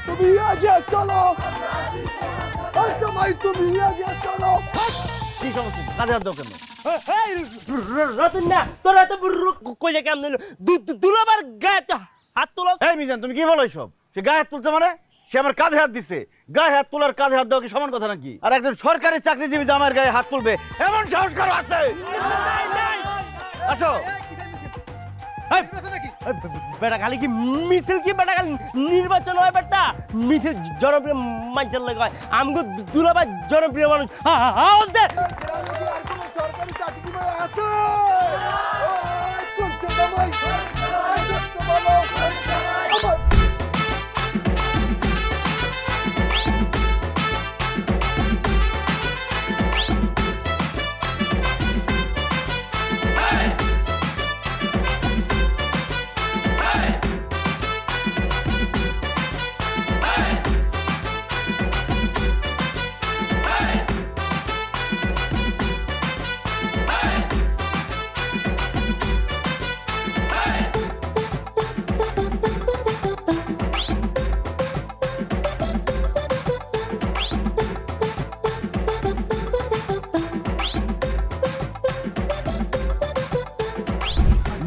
তুমি আগে চলো, তুমি আগে চলো। কি সমস্যা? কাজে হাত দাও কেন? রতন না, তোরা তো কইলে কেমন দুলাবার গায়ে হাত তোলা। এই মিজান, তুমি কি বলো এইসব? সে গায়ে হাত তুলছে মানে? সে আমার কাঁধে হাত দিছে। গায়ে হাত তোলার কাঁধে হাত দেওয়া কি সমান কথা নাকি? আর একজন সরকারি চাকরিজীবী জামাইয়ের গায়ে হাত তুলবে এমন সাহস কারো আছে? আসো। বেটা খালি কি মিছিল, কি বেটা খালি নির্বাচন হয়? বেটা মিছিল জনপ্রিয় মানুষের লাগে হয়। আমগো দুলাভাই জনপ্রিয় মানুষ। সরকারি চাকরি আছে।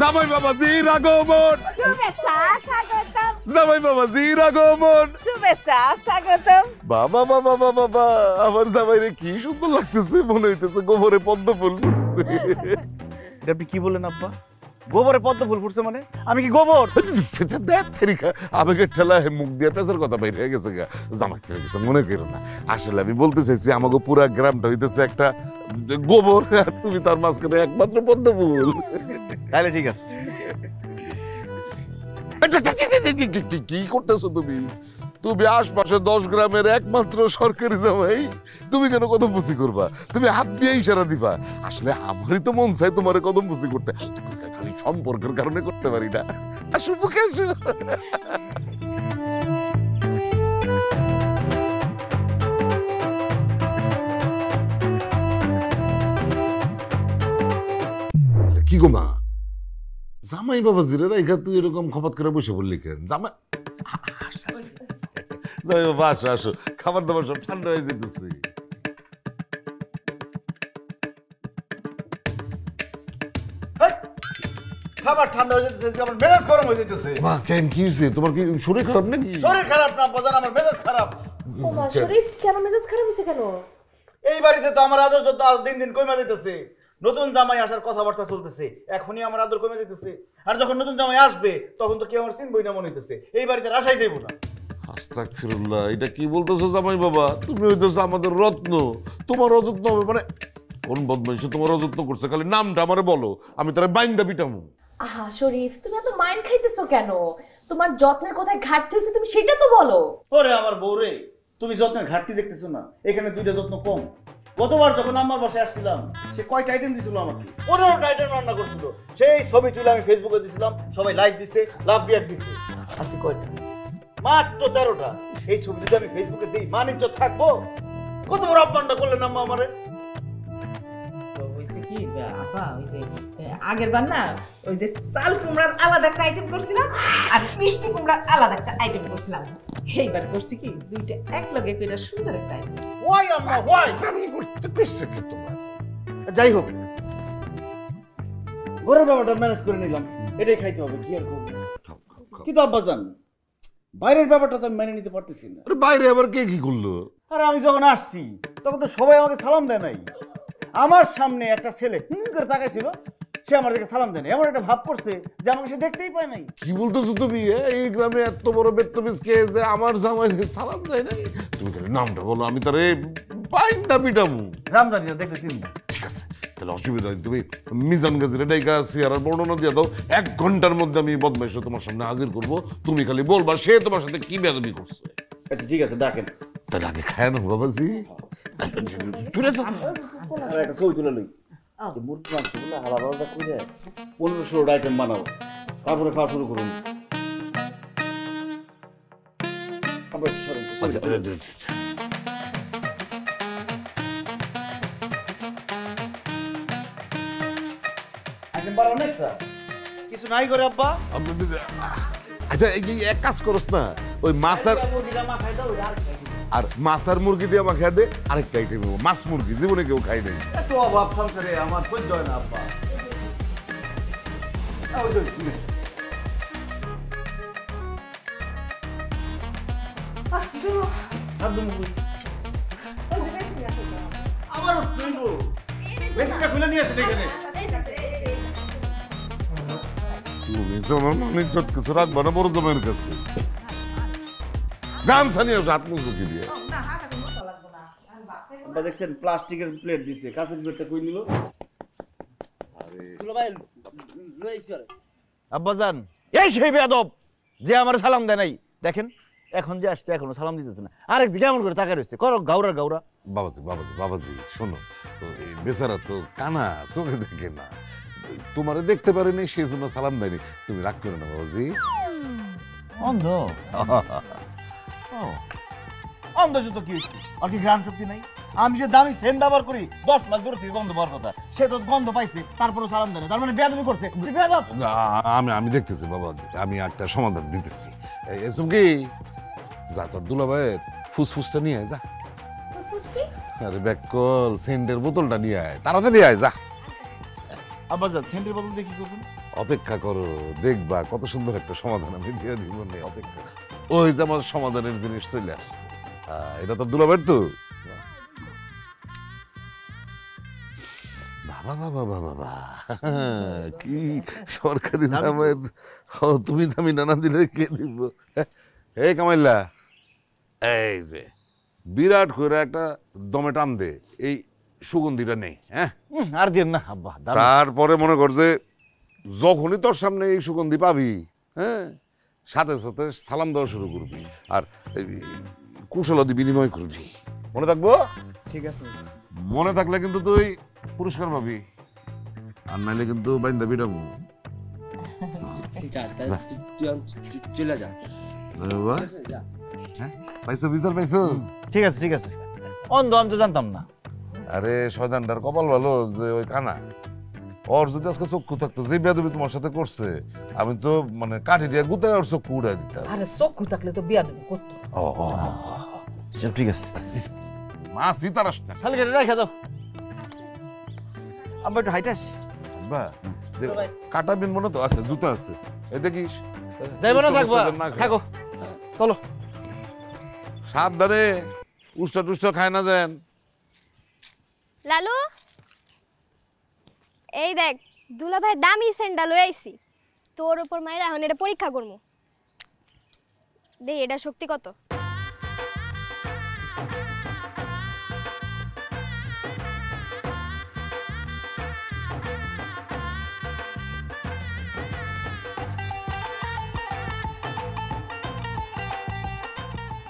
জামাই বাবাজির আগমন, শুভেচ্ছা স্বাগতম। জামাই বাবাজির আগমন, শুভেচ্ছা স্বাগতম। বাবা বাবা বাবা বাবা, আমার জামাইরে কি সুন্দর লাগতেছে, মনে হইতেছে গোবরে পদ্ম ফুল ফুটছে। এটা আপনি কি বললেন আব্বা? গোবরে পদ্ম ফুল ফুটছে মানে? আমি কি গোবর? দেখ তেরিকা, আবেগের ঠেলায় মুখ দিয়ে পেছার কথা বাইরে হয়ে গেছে গা। জামাই থেকে গেছে মনে করো না। আসলে আমি বলতে চাইছি আমাকে পুরা গ্রামটা হইতেছে একটা গোবর, আর তুমি তার মাঝখানে একমাত্র পদ্ম ফুল। তাহলে ঠিক আছে। কি করতেছো তুমি? তুমি আশপাশে 10 গ্রামের একমাত্র সরকারি জামাই, তুমি কেন কদম বুঝি করবা? তুমি হাত দিয়ে ইশারা দিবা। আসলে আমারই তো মন চাই তোমার কদম বুঝি করতে, খালি সম্পর্কের কারণে করতে পারি না। আসো বুকে আসো। কি গো মা, জামাই বাবা জিরে রাইখা তুই এরকম খপাত করে বসে বললি কেন? জামাই জামাই বাবা আসো আসো, খাবার দাবার সব ঠান্ডা হয়ে যেতেছে। খাবার ঠান্ডা হয়ে যেতেছে, আমার মেজাজ গরম হয়ে যেতেছে। মা কেন কি হয়েছে? তোমার কি শরীর খারাপ নাকি? শরীর খারাপ না বাজান, আমার মেজাজ খারাপ। ও মা শরীফ, কেন মেজাজ খারাপ হইছে কেন? এই বাড়িতে তো আমার আদর যত দিন দিন কমে যেতেছে। নতুন জামাই আসার কথাবার্তা চলতেছে, এখনই আমার আদর কমে যেতেছে। আর যখন নতুন জামাই আসবে তখন তো কি আমার চিনবই না মনে হইতেছে। এই বাড়িতে আসাই দেব না। আস্তাগফিরুল্লাহ, এটা কি বলতেছো জামাই বাবা? তুমি হইতেছো আমাদের রত্ন, তোমার অযত্ন হবে মানে? কোন বদমাইশ তোমার অযত্ন করছে? খালি নামটা আমারে বলো, আমি তারে বাইন্দা পিটামু। আহা শরীফ, তুমি এত মাইন্ড খাইতেছো কেন? তোমার যত্নের কোথায় ঘাটতি হয়েছে তুমি সেটা তো বলো। ওরে আমার বউরে, তুমি যত্নের ঘাটতি দেখতেছো না? এখানে দুইটা যত্ন কম। গতবার যখন আমার বাসায় আসছিলাম, সে কয়টা আইটেম দিছিল আমাকে? 15টা আইটেম রান্না করছিল। সেই ছবি তুলে আমি ফেসবুকে দিছিলাম, সবাই লাইক দিছে, লাভ রিয়াক্ট দিছে। আজকে কয়টা? মাত্র 13টা। এই ছবি যদি আমি ফেসবুকে দিই, মানিজ্য থাকবো? কত বড় অপমানটা করলেন আম্মা আমারে। হইছে কি আপা, ওই যে আগের বার না ওই যে চাল কুমড়ার আলাদা একটা আইটেম করছিলাম আর মিষ্টি কুমড়ার আলাদা একটা আইটেম করছিলাম। এইবার করছি কি দুইটা এক লগে কইরা সুন্দর একটা আইটেম। ওয়াই আম্মা ওয়াই? আমি করতে পেরেছি কি তোমার? যাই হোক, ঘরের ব্যাপারটা ম্যানেজ করে নিলাম, এটাই খাইতে হবে, কি আর করবো। কিন্তু আব্বাজান, বাইরের ব্যাপারটা তো আমি মেনে নিতে পারতেছি না। আরে বাইরে আবার কে কি করলো? আর আমি যখন আসছি তখন তো সবাই আমাকে সালাম দেয় নাই। আমার সামনে একটা ছেলে করে তাকাইছিল, সে আমার দিকে সালাম দেয় না। এমন একটা ভাব করছে যে আমাকে সে দেখতেই পায় নাই। কি বলতেছো তুমি? এই গ্রামে এত বড় বেত্তবিজ কে যে আমার জামাই সালাম দেয় নাই? তুমি খালি নামটা বলো, আমি তারে বাইন্দা পিটামু। রামদানিয়া দেখলে চিনবে। ঠিক আছে, তাহলে অসুবিধা নেই। তুমি মিজান গাজীর ডাইকা সিয়ারার বর্ণনা দিয়ে দাও, 1 ঘন্টার মধ্যে আমি বদমাইশ তোমার সামনে হাজির করবো। তুমি খালি বলবা সে তোমার সাথে কি বেয়াদবি করছে। আচ্ছা ঠিক আছে, ডাকেন। তাহলে আগে খায় না বাবাজি, তুলে দাও। একটা ছবি তুলে লই। মুরগি মাংসগুলো আলাদা আলাদা করে 15-16 আইটেম বানাবো, তারপরে খাওয়া শুরু করুন। আইটেম বাড়া অনেকটা কিছু নাই করে আব্বা আচ্ছা এই এক কাজ করস না, ওই মাছ আর মুরগিটা মাখাই দাও আর খাই দিবো। আর মাছ আর মুরগি দিয়ে মাখা দে, আরেকটা আইটেম মাছ মুরগি জীবনে কেউ খাই নাই। এত অভাব সংসারে আমার সহ্য হয় না আব্বা। ওই যে, আমার ফ্রেন্ড বেশিটা খুলে নিয়ে আসে এখানে। তুমি তো আমার মনে চট কিছু রাখবা না বড় জমের কাছে। গামছা নিয়ে হাত মুখি দিয়ে। আব্বা দেখছেন প্লাস্টিকের প্লেট দিছে, কাঁচের প্লেটটা কই নিল? আব্বা জান এই সেই বেয়াদব যে আমার সালাম দেয় নাই, দেখেন এখন যে আসছে এখনো সালাম দিতেছে না, আরেকদিকে এমন করে তাকায় রয়েছে, করো গাউরা গাউরা। বাবাজি বাবাজি বাবাজি শোনো, তো এই বেচারা তো কানা, চোখে দেখে না, তোমারে দেখতে পারেনি সেই জন্য সালাম দেয়নি। তুমি রাগ করো না বাবাজি। অন্ধ অন্ধ জুতো কি হয়েছে? আর কি ঘ্রাণ শক্তি নাই? আমি যে দামি সেন্ট ব্যবহার করি 10 মাস দূর থেকে গন্ধ পাওয়ার কথা, সে তো গন্ধ পাইছে তারপরে সালাম দেয় না, তার মানে বেয়াদবি করছে। বেয়াদব আমি দেখতেছি বাবাজি, আমি একটা সমাধান দিতেছি। এসব কি যা তোর দুলাভাইয়ের ফুসফুসটা নিয়ে আয় যা। ফুসফুস কি? আরে ব্যাককল সেন্টের বোতলটা নিয়ে আয়, তাড়াতাড়ি আয় যা। আবার যা সেন্টের বদল দিয়ে কি করবেন? অপেক্ষা করো, দেখবা কত সুন্দর একটা সমাধান আমি দিয়ে দিব। অপেক্ষা, ওই যে আমার সমাধানের জিনিস চলে আসছে। এটা তো দুলাভাইয়ের তো। বাবা বাবা বাবা বাবা, কি সরকারি দামের। তুমি দামি নানা দিলে কে দিব? এই কামাইল্লা, এই যে বিরাট করে একটা দমে টান দে, এই সুগন্ধিটা নেই। হ্যাঁ আর দিন না আব্বা। তারপরে মনে কর যে যখনই তোর সামনে এই সুগন্ধি পাবি, হ্যাঁ সাথে সাথে সালাম দেওয়া শুরু করবি আর কুশলাদি বিনিময় করবি। মনে থাকবো? ঠিক আছে। মনে থাকলে কিন্তু তুই পুরস্কার পাবি, আর নাইলে কিন্তু বাইন্দা বিডাবো। চলে যা। পাইছো বিচার পাইছো? ঠিক আছে ঠিক আছে। অন্ধ আমি তো জানতাম না। আরে শয়তানটার কপাল ভালো যে ওই কানা, ওর যদি আজকে চক্ষু থাকতো, যে বেয়াদবি তোমার সাথে করছে, আমি তো মানে কাঠি দিয়ে গুতায় ওর চক্ষু উড়াই দিতাম। আরে চক্ষু থাকলে তো বিয়া দেবো করতো। সব ঠিক আছে। মাছ ইতারাস না খালি কেটে রেখে দাও। আমরা একটু হাইটে আসি। বা কাটা বিন মনে তো আছে, জুতা আছে, এই দেখিস। যাইব না থাকবো? থাকো চলো। সাবধানে উষ্টা টুষ্টা খায় না যেন। লালু এই দেখ দুলা ভাই দামি স্যান্ডেল লই আইছি, তোর উপর মাইরা এখন এটা পরীক্ষা করমু, দেখ এটা শক্তি কত।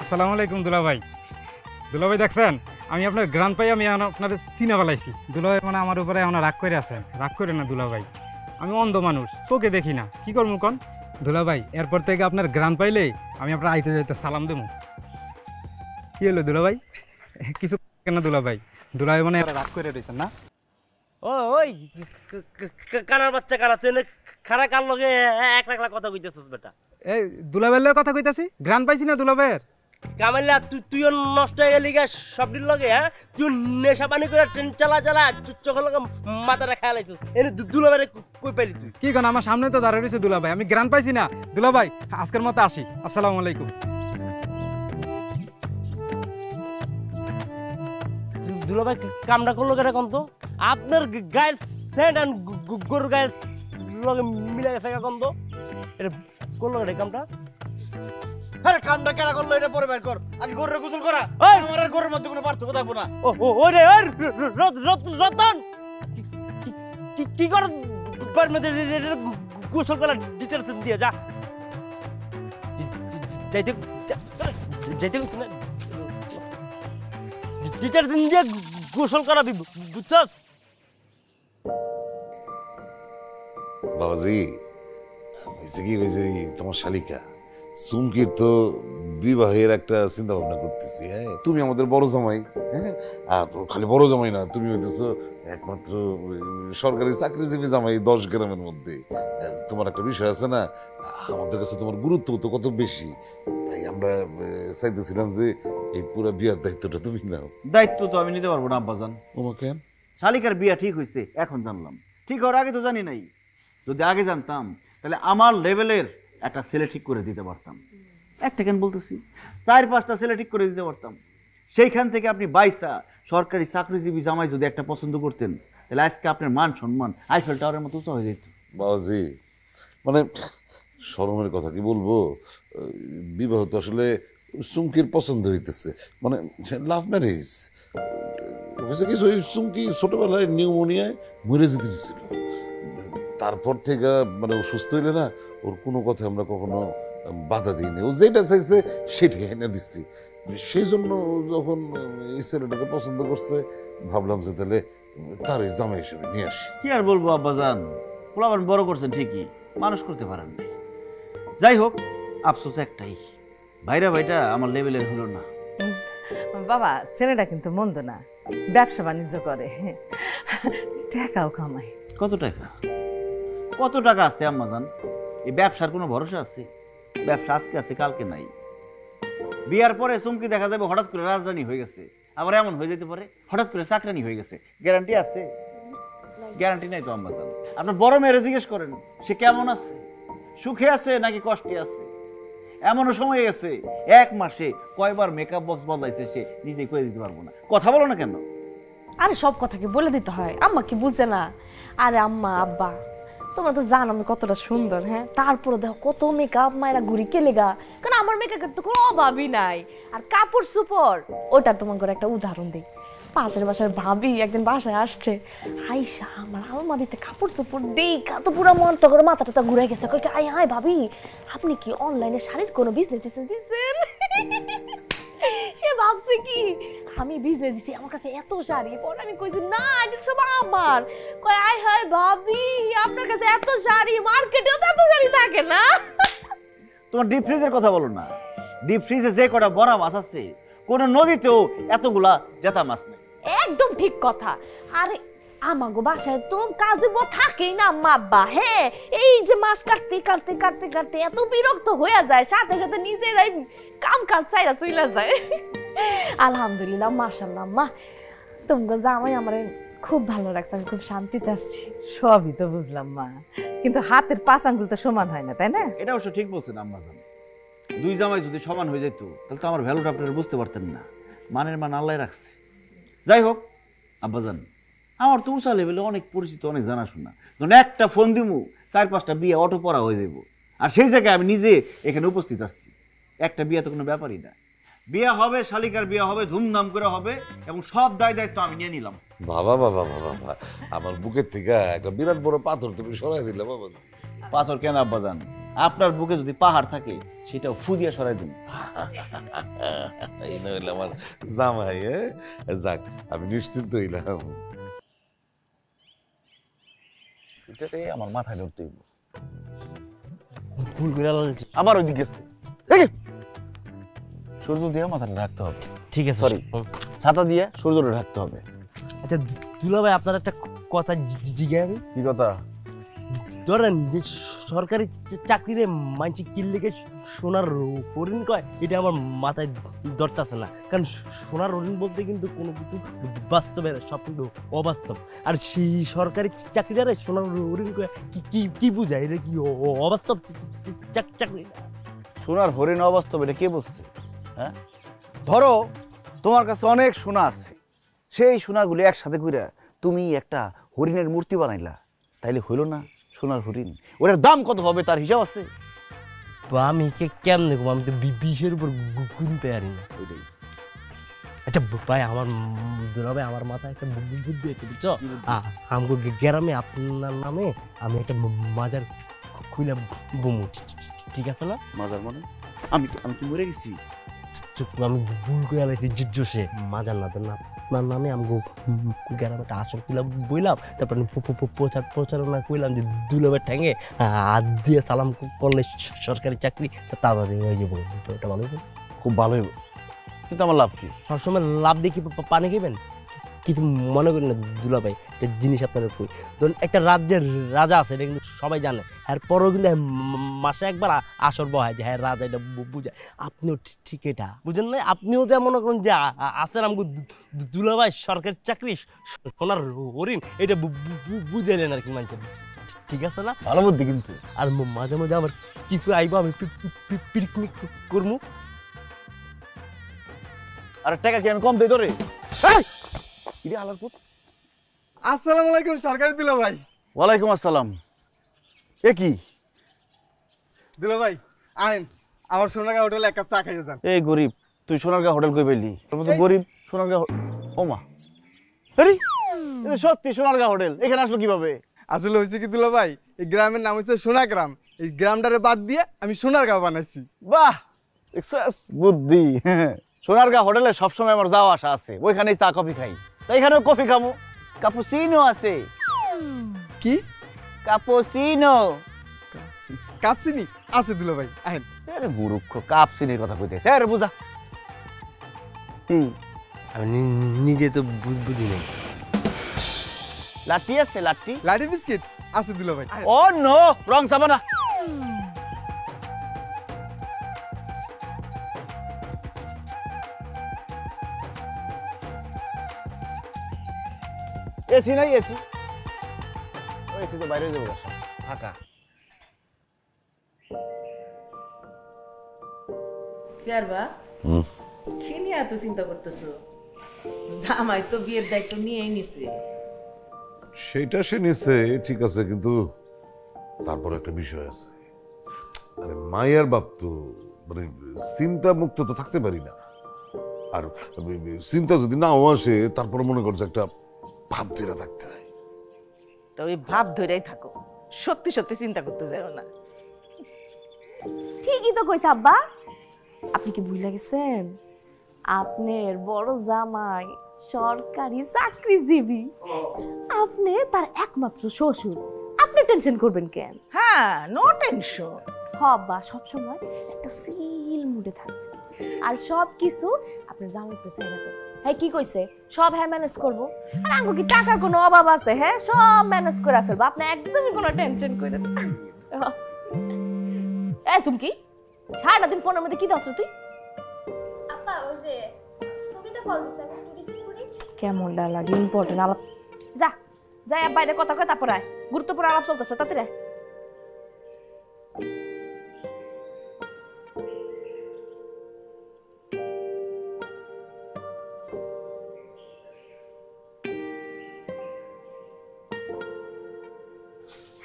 আসসালামু আলাইকুম দুলাভাই। দুলাভাই দেখছেন আমি আপনার গ্রান পাই, আমি আপনার চিনে ফেলাইছি। দুলাভাই মানে আমার উপরে এখন রাগ করে আছেন। রাগ করে না দুলাভাই, আমি অন্ধ মানুষ, চোখে দেখি না, কি করবো কন দুলাভাই। এরপর থেকে আপনার গ্রান পাইলেই আমি আপনার আইতে যাইতে সালাম দেবো। কি হলো দুলাভাই? কিছু কেন দুলাভাই? দুলাভাই মানে রাগ করে রয়েছেন না? ওই কানার বাচ্চা কানা, তুই খারা কার লগে এক লাখ কথা কইতেছিস বেটা? এই দুলাভাইয়ের কথা কইতাছি, গ্রান পাইছি না দুলাভাইয়ের। কামাইলা তুইও নষ্ট হয়ে গেলি গা সবটির লগে। হ্যাঁ তুই নেশা পানি করে ট্রেন চালা চোখের লগে মাথাটা খেয়াল আইছিস, এনে দুলাভাইরে কই পাইলি তুই? কি কেন আমার সামনে তো দাঁড়িয়ে রয়েছে দুলাভাই, আমি গ্রান পাইছি না দুলাভাই। আজকের মতো আসি, আসসালামু আলাইকুম। দুলাভাই কামটা করলো কেন কন্ত? আপনার গায়ের সেন্ট আর গরুর গায়ের লগে মিলে গেছে কন্ত? এটা করলো কেন কামটা? আরে কামটা কেনা করলো এটা পরে বের কর। আগে গরুরে গোসল করা। আমার আর গরুর মধ্যে কোনো পার্থক্য থাকবো না। ওই রে রতন কি কর গোসল করা ডিটেলস দিয়ে যা। যাইতে যাইতে ডিটেলস দিয়ে গোসল করাবি, বুঝছস? বাবাজি হয়েছে কি, ওই যে তোমার শালিকা চুমকির তো বিবাহের একটা চিন্তা ভাবনা করতেছি। হ্যাঁ, তুমি আমাদের বড় জামাই। হ্যাঁ, আর খালি বড় জামাই না, তুমি হইতেছো একমাত্র সরকারি চাকরিজীবী জামাই 10 গ্রামের মধ্যে। তোমার একটা বিষয় আছে না, আমাদের কাছে তোমার গুরুত্ব তো কত বেশি। তাই আমরা চাইতেছিলাম যে এই পুরো বিয়ার দায়িত্বটা তুমি নাও। দায়িত্ব তো আমি নিতে পারবো না আব্বাজান। ওমা কেন? শালিকার বিয়া ঠিক হয়েছে এখন জানলাম, ঠিক হওয়ার আগে তো জানি নাই। যদি আগে জানতাম তাহলে আমার লেভেলের একটা ছেলে ঠিক করে দিতে পারতাম। একটা কেন বলতেছি, 4-5টা ছেলে ঠিক করে দিতে পারতাম। সেইখান থেকে আপনি বাইসা সরকারি চাকরিজীবী জামাই যদি একটা পছন্দ করতেন, তাহলে আজকে আপনার মান সম্মান আইফেল টাওয়ারের মতো উঁচা হয়ে যেত। বাবাজি, মানে শরমের কথা কি বলবো, বিবাহ তো আসলে চুমকির পছন্দ হইতেছে, মানে লাভ ম্যারেজ হয়েছে। কিছু ওই চুমকি ছোটবেলায় নিউমোনিয়ায় মরে যেতে নিছিল। তারপর থেকে মানে ও সুস্থ হইলে না, ওর কোনো কথা আমরা কখনো বাধা দিইনি। ও যেটা চাইছে সেটাই এনে দিচ্ছি। সেই জন্য যখন এই ছেলেটাকে পছন্দ করছে, ভাবলাম যে তাহলে তার এই জামাই হিসেবে নিয়ে আসি। কি আর বলবো আব্বাজান, পোলাপান বড় করছেন ঠিকই, মানুষ করতে পারেন না। যাই হোক, আফসোস একটাই, ভাইটা আমার লেভেলের হলো না। বাবা ছেলেটা কিন্তু মন্দ না, ব্যবসা বাণিজ্য করে, টাকাও কামায়। কত টাকা? কত টাকা আছে আম্মাজান? এই ব্যবসার কোনো ভরসা আছে? ব্যবসা আজকে আছে কালকে নাই। বিয়ার পরে চুমকি দেখা যাবে হঠাৎ করে রাজরানী হয়ে গেছে, আবার এমন হয়ে যেতে পারে হঠাৎ করে চাকরানি হয়ে গেছে। গ্যারান্টি আছে? গ্যারান্টি নাই তো আম্মাজান। আপনার বড় মেয়েরে জিজ্ঞেস করেন সে কেমন আছে, সুখে আছে নাকি কষ্টে আছে। এমনও সময় গেছে 1 মাসে কয়বার মেকআপ বক্স বদলাইছে সে নিজেই করে দিতে পারবো না। কথা বলো না কেন? আরে সব কথা কি বলে দিতে হয়? আম্মা কি বুঝে না? আরে আম্মা আব্বা তোমরা তো জানো আমি কতটা সুন্দর, হ্যাঁ? তারপরে দেখো কত মেকআপ মায়েরা ঘুরি কে লেগা, কারণ আমার মেকআপের তো কোনো অভাবই নাই। আর কাপড় সুপর, ওটা তোমার করে একটা উদাহরণ দিই। পাশের বাসার ভাবি একদিন বাসায় আসছে, আইসা আমার আলমারিতে কাপড় চোপড় দেই তো পুরো মন তো করে মাথাটা ঘুরে গেছে। কই আই হাই ভাবি, আপনি কি অনলাইনে শাড়ির কোনো বিজনেস দিচ্ছেন? সে ভাবছে কি আমি বিজনেস দিছি, আমার কাছে এত শাড়ি। পরে আমি কইছি না, এটা সব আমার। কয় আয় হায় ভাবি, আপনার কাছে এত শাড়ি, মার্কেটেও তো এত শাড়ি থাকে না। তোমার ডিপ ফ্রিজের কথা বলো না। ডিপ ফ্রিজে যে কটা বড় মাছ আছে, কোন নদীতেও এতগুলা জেতা মাছ নেই। একদম ঠিক কথা। আরে আমাগো বাসায় তো কাজে থাকেই না আম্মা আব্বা। হ্যাঁ, এই যে মাছ কাটতে কাটতে কাটতে কাটতে এত বিরক্ত হয়ে যায়, সাথে সাথে নিজেরাই কাম কাজ চাইরা চইলা যায়। আলহামদুলিল্লাহ, মাশাআল্লাহ আম্মা, তোমাকে জামাই আমার খুব ভালো লাগছে, আমি খুব শান্তিতে আছি। সবই তো বুঝলাম মা, কিন্তু হাতের 5 আঙ্গুল তো সমান হয় না, তাই না? এটা অবশ্য ঠিক বলছেন আম্মাজান। 2 জামাই যদি সমান হয়ে যেত তাহলে তো আমার ভ্যালুটা আপনারা বুঝতে পারতেন না। মানের মান আল্লাহ রাখছে। যাই হোক আব্বাজান, আমার তো উঁচা লেভেলে অনেক পরিচিত, অনেক জানাশোনা। যখন একটা ফোন দিমু 4-5টা বিয়ে অটো পড়া হয়ে যাব। আর সেই জায়গায় আমি নিজে এখানে উপস্থিত আছি। একটা বিয়ে তো কোনো ব্যাপারই না। বিয়ে হবে, শালিকার বিয়ে হবে, ধুমধাম করে হবে, এবং সব দায় দায়িত্ব আমি নিয়ে নিলাম। বাবা বাবা বাবা বাবা, আমার বুকের থেকে একটা বিরাট বড় পাথর তুমি সরাই দিলে বাবাজি। পাথর কেন আব্বাজান? আপনার বুকে যদি পাহাড় থাকে সেটাও ফু দিয়ে সরাই দিন। এই না হইলে আমার জামাই। যাক, আমি নিশ্চিন্ত হইলাম। এটাতে আমার মাথায় ধরতে হইব। ভুল করে আলাদা। আবার ওই দিকে সূর্য দিয়ে মাথাটা ঢাকতে হবে। ঠিক আছে, সরি, ছাতা দিয়ে সূর্যটা ঢাকতে হবে। আচ্ছা দুলা ভাই, আপনার একটা কথা জিজ্ঞাসা। কি কথা? ধরেন যে সরকারি চাকরিরে মানসি কিল্লিকে সোনার হরিণ কয়, এটা আমার মাথায় ধরতেছে না। কারণ সোনার হরিণ বলতে কিন্তু কোনো কিছু বাস্তবে সব কিন্তু অবাস্তব। আর সেই সরকারি চাকরিটারে সোনার হরিণ কয় কি কি বুঝায়? এটা কি অবাস্তব চাকরি? সোনার হরিণ অবাস্তব, এটা কে বলছে? হ্যাঁ, ধরো তোমার কাছে অনেক সোনা আছে, সেই সোনাগুলি একসাথে করে তুমি একটা হরিণের মূর্তি বানাইলা, তাইলে হইল না সোনার হরিণ? ওটার দাম কত হবে তার হিসাব আছে? তো আমি কেমনে ঘুম, আমি তো 20-এর উপর গুনতে পারি না। আচ্ছা ভাই, আমার দুলা ভাই, আমার মাথায় একটা বুদ্ধি আছে, বুঝছো? আমগো গ্রামে আপনার নামে আমি একটা মাজার খুলে বমু, ঠিক আছে না? মাজার মানে? আমি কি মরে গেছি? আমি ভুল করে আলাইছি, জোশে মাজার না, তো না আপনার নামে আমগো গ্রামে একটা আসর কিলাম বইলাম, তারপর প্রচারণা করলাম যে দুলাভাইয়ের ঠ্যাঙে হাত দিয়ে সালাম করলে সরকারি চাকরি তাড়াতাড়ি হয়ে যাবো। ওটা ভালো হবে, খুব ভালো হইব, কিন্তু আমার লাভ কি? সবসময় লাভ দিয়ে কি পানি খাবেন? কিছু মনে করি না দুলাভাই, একটা জিনিস আপনার কই, ধরুন একটা রাজ্যের রাজা আছে, এটা কিন্তু সবাই জানে, এরপরও কিন্তু মাসে একবার আসর বহায় যে হ্যাঁ রাজা, এটা বুঝায়। আপনিও ঠিক এটা বুঝেন না? আপনিও যে মনে করেন যে আছেন আমাকে দুলাভাই সরকারি চাকরি সোনার হরিণ, এটা বুঝাইলেন আর কি মানুষের, ঠিক আছে না? ভালো বুদ্ধি কিন্তু। আর মাঝে মাঝে আবার কিছু আইব, আমি পিকনিক করবো। আর টাকা কি আমি কম দিই তোরে? আসসালামু আলাইকুম সরকারি দুলাভাই। ওয়ালাইকুম আসসালাম। এ কি দুলাভাই আইন আমার সোনারগাঁ হোটেলে এক কাপ চা খাইয়ে যান। এই গরিব, তুই সোনারগাঁ হোটেল কই পেলি? তোর তো গরিব সোনারগাঁ ওমা, আরে এটা সত্যি সোনারগাঁ হোটেল, এখানে আসলো কিভাবে? আসলে হয়েছে কি দুলাভাই, এই গ্রামের নাম হচ্ছে সোনাগ্রাম, এই গ্রামটারে বাদ দিয়ে আমি সোনারগাঁও বানাইছি। বাহ, এক্সেস বুদ্ধি। সোনারগাঁ হোটেলে সবসময় আমার যাওয়া আসা আছে, ওইখানেই চা কফি খাই, তাই এখানেও কফি খাবো। কাপুচিনো আছে। কি কাপুচিনো? কাপচিনি আছে দুলাভাই আইন। আরে মূর্খ, কাপচিনির কথা কইতেছে, আরে বুঝা কি? আমি নিজে তো বুঝি নাই। লাঠি আছে? লাঠি লাডি বিস্কিট আছে দুলাভাই। ও নো, রং সাবানা। এসি নাই? এসি এসি তো বাইরে যাবো, ফাঁকা। কি নিয়ে এত চিন্তা করতেছো? জামাই তো বিয়ের দায়িত্ব নিয়েই নিছে। সেটা সে নিচ্ছে ঠিক আছে, কিন্তু তারপর একটা বিষয় আছে। আরে মায়ের বাপ তো মানে চিন্তা মুক্ত তো থাকতে পারি না, আর চিন্তা যদি নাও আসে তারপরে মনে করছে একটা ভাব ধরে থাকতে হয়। তো ওই ভাব ধরেই থাকো, সত্যি সত্যি চিন্তা করতে যাও না। ঠিকই তো কইছে আব্বা। আপনি কি ভুলে গেছেন আপনার বড় জামাই সরকারি চাকরিজীবী, আপনি তার একমাত্র শ্বশুর, আপনি টেনশন করবেন কেন? হ্যাঁ, নো টেনশন। হবা সবসময় একটা সিল মুডে থাকবে, আর সব কিছু আপনার জামাই পেতে গেছে। হ্যাঁ কি কইছে, সব হ্যাঁ ম্যানেজ করবো। আর আমাকে কি টাকার কোনো অভাব আছে? হ্যাঁ সব ম্যানেজ করে ফেলবো, আপনি একদমই কোনো টেনশন করে না। এ সুমকি, সারাটা দিন ফোনের মধ্যে কি দাস তুই? আপা ওই যে সুবিধা কল দিছে, আমি একটু রিসিভ করি। কেমনটা লাগে ইম্পর্টেন্ট আলাপ। যা যাই বাইরে কথা কয়, তারপর আয়, গুরুত্বপূর্ণ আলাপ চলতেছে, তাড়াতাড়ি আয়।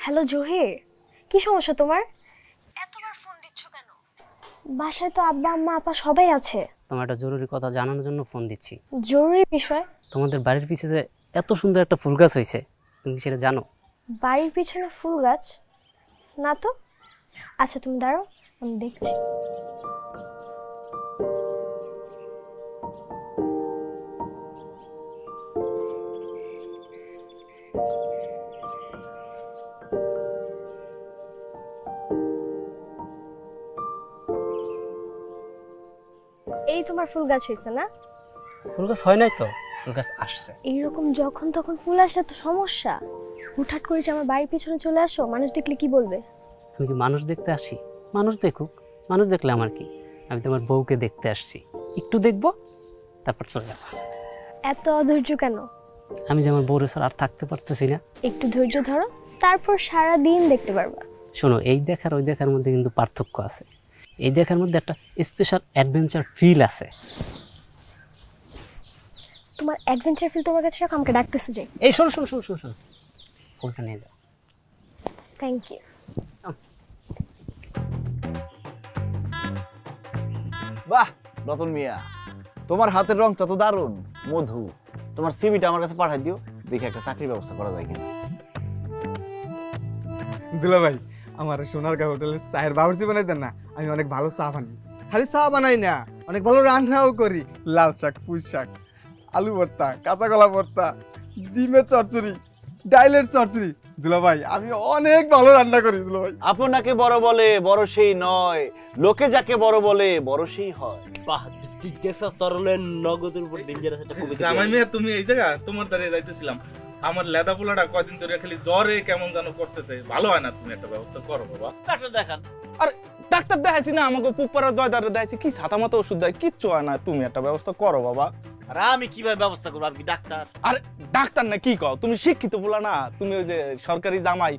হ্যালো জহির, কি সমস্যা তোমার? এতবার ফোন দিচ্ছ কেন? বাসায় তো আব্বা আম্মা আপা সবাই আছে। তোমার একটা জরুরি কথা জানানোর জন্য ফোন দিচ্ছি। জরুরি বিষয়? তোমাদের বাড়ির পিছে যে এত সুন্দর একটা ফুল গাছ হয়েছে, তুমি কি সেটা জানো? বাড়ির পিছনে ফুল গাছ? না তো। আচ্ছা তুমি দাঁড়াও, আমি দেখছি। এই তোমার ফুল গাছ হয়েছে না? ফুল গাছ হয় নাই তো, ফুল গাছ আসছে। এইরকম যখন তখন ফুল আসলে তো সমস্যা। হুটহাট করে যে আমার বাড়ির পিছনে চলে আসো, মানুষ দেখলে কি বলবে? আমি কি মানুষ দেখতে আসি? মানুষ দেখুক, মানুষ দেখলে আমার কি? আমি তোমার বউকে দেখতে আসছি, একটু দেখবো তারপর চলে যাবো। এত অধৈর্য কেন? আমি যে আমার বউর ছাড়া আর থাকতে পারতেছি না। একটু ধৈর্য ধরো, তারপর সারা দিন দেখতে পারবা। শোনো, এই দেখার ওই দেখার মধ্যে কিন্তু পার্থক্য আছে। এই দেখার মধ্যে একটা স্পেশাল অ্যাডভেঞ্চার ফিল আছে। তোমার অ্যাডভেঞ্চার ফিল তোমার কাছে রাখো, আমাকে ডাকতেছে যাই। এই শোনো শোনো শোনো শোনো শোনো, ফোনটা নিয়ে যাও। Thank you. বাহ রতন মিয়া, তোমার হাতের রংটা তো দারুণ, মধু। তোমার সিভিটা আমার কাছে পাঠাই দিও, দেখি একটা চাকরির ব্যবস্থা করা যায় কিনা। দুলাভাই আমার সোনারগাঁ হোটেলের চায়ের বাবুর্চি বানাই দেন না, আমি অনেক ভালো চা বানাই। খালি চা বানাই না, অনেক ভালো রান্নাও করি, লাল শাক, পুঁই শাক। আলু ভর্তা, কাঁচা কলা ভর্তা, ডিমের চচ্চড়ি, ডাইলের চচ্চড়ি। দুলাভাই আমি অনেক ভালো রান্না করি দুলাভাই। আপনাকে বড় বলে বড় সেই নয়, লোকে যাকে বড় বলে বড় সেই হয়। বাহ, দেখছ তরলের নগদের উপর ডেঞ্জারাস একটা কবিতা। জামাই মেয়ে তুমি এই জায়গা তোমার দ্বারে যাইতেছিলাম, আমার লেদা পোলাটা কয়দিন ধরে খালি জ্বরে কেমন যেন করতেছে, ভালো হয় না, তুমি একটা ব্যবস্থা করো বাবা। ডাক্তার দেখান। আর ডাক্তার দেখাইছি না, আমাকে পুপ্পারা জয়দারে দেখাইছি, কি ছাতা মতো ওষুধ দেয়, কিচ্ছু হয় না, তুমি একটা ব্যবস্থা করো বাবা। আর আমি কিভাবে ব্যবস্থা করবো? আপনি ডাক্তার। আরে ডাক্তার না কি কও, তুমি শিক্ষিত বলা না, তুমি ওই যে সরকারি জামাই,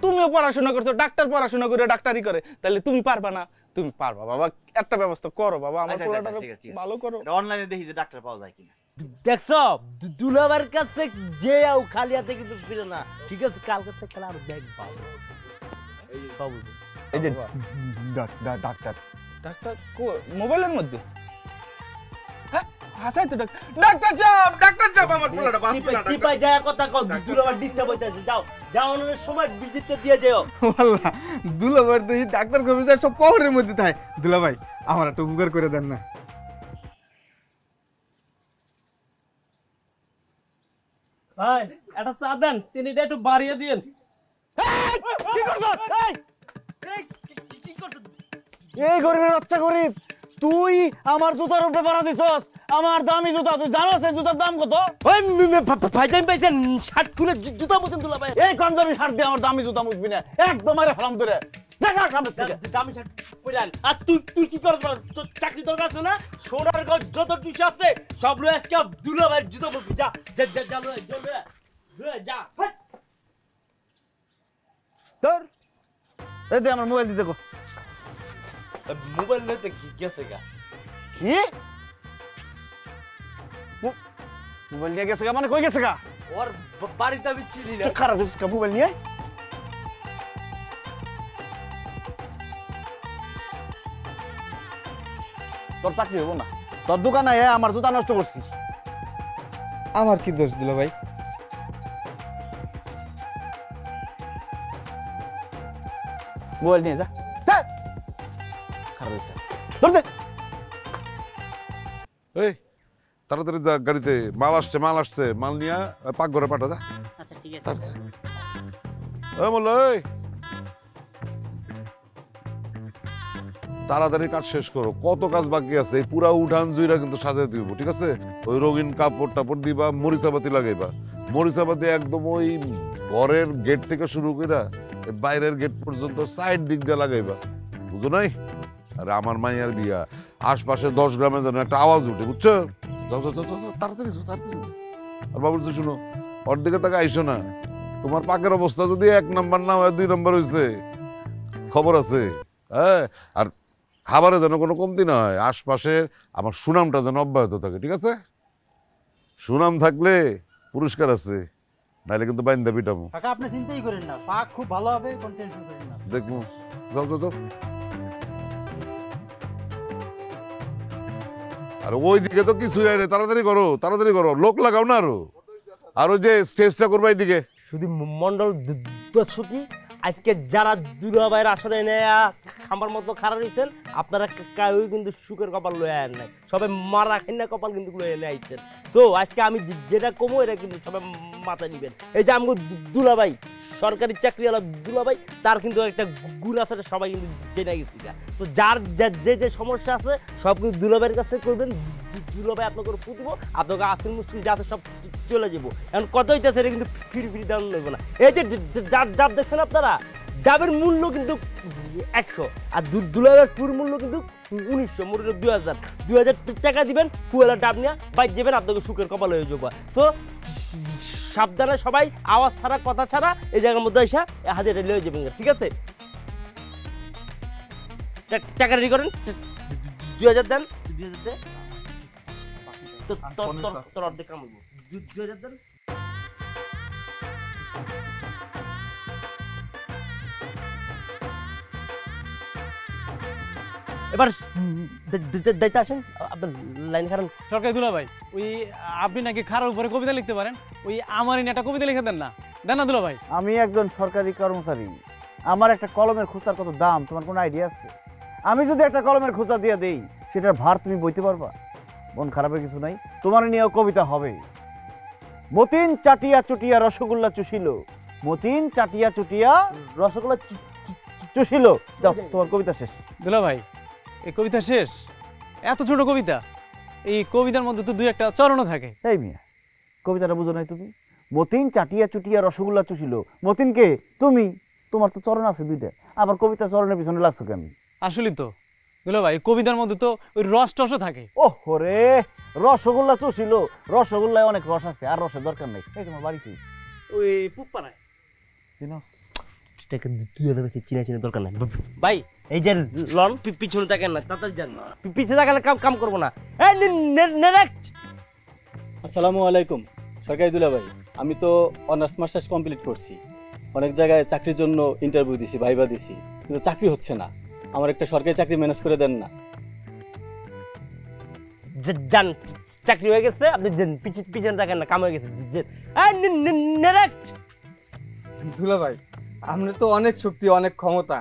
তুমিও পড়াশোনা করছো, ডাক্তার পড়াশোনা করে ডাক্তারি করে, তাহলে তুমি পারবা না? তুমি পারবা বাবা, একটা ব্যবস্থা করো বাবা, আমার পোলাটা ভালো করো। অনলাইনে দেখি যে ডাক্তার পাওয়া যায় কিনা। দেখছ দুলাবার কাছে যে আও খালি হাতে কিন্তু ফিরে না। ঠিক আছে, কালকে থেকে খেলা আর ব্যাগ পাবো সব। এই যে ডাক্তার ডাক্তার মোবাইলের মধ্যে হাসাই তো ডাক্তার চাপ, ডাক্তার চাপ, আমার পোলাটা বাঁচবে না। টিপাই যায় কথা কও, দুলাবার ডিস্টার্ব হইতাছে। যাও যাও, অনেক সময় ভিজিটটা দিয়ে যাও। আল্লাহ, দুলাভাই দেখি ডাক্তার কবি সব পাহাড়ের মধ্যে থাকে। দুলাভাই আমার একটা উপকার করে দেন না। ভাই একটা চা দেন, চিনিটা একটু বাড়িয়ে দিন। এই গরিবের বাচ্চা গরিব, তুই আমার জুতার উপরে বাড়া দিছস, আমার দামি জুতা, তুই জানোস এই জুতার দাম কত? ভাই টাইম পাইছেন, শার্ট খুলে জুতা মুছেন দুলাভাই। এই কম দামি শার্ট দিয়ে আমার দামি জুতা মুছবি না, একদম আরে হারাম করে দেখা সামনে থেকে। দামি শার্ট পরে আন। আর তুই কি করছ? তোর চাকরি দরকার আছে না? সোনার গজ যত টিস্যু আছে সব লয়ে আজকে দুলাভাই জুতা মুছবি। যা যা যা যা লয়ে যা লয়ে যা। তোর এই দে আমার মোবাইল দিতে কো। মোবাইল নিতে কি গেছে গা? কি মোবাইল নিয়ে গেছে গা? মানে কই গেছে গা? ওর বাড়িতে আমি চিনি না। খারাপ গেছে গা মোবাইল নিয়ে। তোর চাকরি হবো না, তোর দোকানে আমার জুতা নষ্ট করছিস। আমার কি দোষ দুলাভাই? মোবাইল নিয়ে যা। খারাপ হয়েছে, ধরতে। এই তাড়াতাড়ি যা, গাড়িতে মাল আসছে, মাল নিয়ে পাকঘরে পাঠা যা। আচ্ছা ঠিক আছে। এই মোল্লা, এই তাড়াতাড়ি কাজ শেষ করো, কত কাজ বাকি আছে। এই পুরা উঠান জুইরা কিন্তু সাজাই দিব, ঠিক আছে? ওই রঙিন কাপড় টাপড় দিবা, মরিচাপাতি লাগাইবা। মরিচাপাতি একদম ওই ঘরের গেট থেকে শুরু কইরা বাইরের গেট পর্যন্ত সাইড দিক দিয়ে লাগাইবা, বুঝো নাই? আরে আমার মাইয়ার বিয়া, আশপাশে 10 গ্রামে যেন একটা আওয়াজ উঠে, বুঝছো? যাও যাও যাও যাও, তাড়াতাড়ি যাও, তাড়াতাড়ি যাও। আর বাবুর তো শুনো, ওর দিকে তাকে আইসো না। তোমার পাকের অবস্থা যদি 1 নাম্বার না হয় 2 নাম্বার হয়েছে, খবর আছে। হ্যাঁ, আর খাবারে যেন কোনো কমতি না হয়, আশপাশে আমার সুনামটা যেন অব্যাহত থাকে, ঠিক আছে? সুনাম থাকলে পুরস্কার আছে, নাইলে কিন্তু বাইন্দা পিটাবো। কাকা আপনি চিন্তাই করেন না, পাক খুব ভালো হবে, কোন টেনশন করেন না। দেখবো, যাও যাও যাও। আর ওই দিকে তো কিছুই হয় না, তাড়াতাড়ি করো, তাড়াতাড়ি করো, লোক লাগাও না আরো। আর ওই যে স্টেজটা করবা এইদিকে। শুধু মন্ডল দর্শকই আজকে যারা দুলাভাইয়ের আসনে নেয়া খাম্বার মতো খারাপ হয়েছেন, আপনারা কেউই কিন্তু সুখের কপাল লয়ে আন নাই, সবাই মারা খাইনা কপাল কিন্তু লয়ে এনে আইছেন। তো আজকে আমি যেটা কমো এটা কিন্তু সবাই মাথায় নিবেন। এই যে আমাকে দুলাভাই সরকারি চাকরিওয়ালা দুলাভাই, তার কিন্তু একটা গুণ আছে, সবাই কিন্তু জেনে গেছি। তো যার যে যে সমস্যা আছে সব কিন্তু দুলাভাইয়ের কাছে করবেন, দুলাভাই আপনাকে পুঁতব, আপনাকে আফিল মুশকিল যা আছে সব চলে যাবো। এখন কত হইতেছে এটা কিন্তু ফিরি দাম নেবো না। এই যে ডাব দেখছেন আপনারা, ডাবের মূল্য কিন্তু 100, আর দুলাভাইয়ের পুর মূল্য কিন্তু 1900, মূল্য 2000 টাকা দিবেন, ফুয়েলের ডাব নিয়ে বাইক যাবেন, আপনাকে সুখের কপাল হয়ে যাবো। সো সাবধানে সবাই, আওয়াজ ছাড়া কথা ছাড়া এই জায়গার মধ্যে এসে হাজিরা লয়ে যাবেন, ঠিক আছে? টাকা রেডি করেন, 2000 দেন, 2000 দেন, তোর অর্ধেক কাম হইব, 2000 দেন। এবার দায়িত্ব আসেন, আপনার লাইন খারান। সরকারি দুলাভাই, ওই আপনি নাকি খারার উপরে কবিতা লিখতে পারেন, ওই আমারই একটা কবিতা লিখে দেন না, দেন না দুলাভাই। আমি একজন সরকারি কর্মচারী, আমার একটা কলমের খোঁচার কত দাম তোমার কোনো আইডিয়া আছে? আমি যদি একটা কলমের খোঁচা দিয়ে দেই, সেটার ভার তুমি বইতে পারবা? মন খারাপের কিছু নাই, তোমার নিয়েও কবিতা হবে। মতিন চাটিয়া চুটিয়া রসগোল্লা চুষিল, মতিন চাটিয়া চুটিয়া রসগোল্লা চুষিল। যাও, তোমার কবিতা শেষ। দুলা ভাই এই কবিতা শেষ? এত ছোট কবিতা? এই কবিতার মধ্যে তো দুই একটা চরণও থাকে। এই মিয়া, কবিতাটা বুঝো নাই তুমি? মতিন চাটিয়া চুটিয়া রসগোল্লা চুষিল, মতিন কে? তুমি। তোমার তো চরণ আছে দুইটা, আবার কবিতা চরণের পিছনে লাগছো কেন? আসলে তো দুলা ভাই কবিতার মধ্যে তো ওই রস টসও থাকে। ওহ রে, রসগোল্লা চুষিল, রসগোল্লায় অনেক রস আছে, আর রসের দরকার নেই। এই তোমার বাড়ি কি? ওই পুপাড়ায়। চিনো? টাকা 2000 বেশি চিনা চিনা দরকার নাই ভাই। এই যে লন পিছনে তাকান না, তাড়াতাড়ি যান। পিছনে তাকালে কাম করবো না। এই নেক্সট। আসসালামু আলাইকুম সরকারি দুলাভাই। আমি তো অনার্স মাস্টার্স কমপ্লিট করছি, অনেক জায়গায় চাকরির জন্য ইন্টারভিউ দিছি, ভাইবা দিছি, কিন্তু চাকরি হচ্ছে না। আমার একটা সরকারি চাকরি ম্যানেজ করে দেন না। যান, চাকরি হয়ে গেছে, আপনি পিছনে তাকান না, কাম হয়ে গেছে। নেক্সট। দুলা ভাই, আপনার তো অনেক শক্তি, অনেক ক্ষমতা।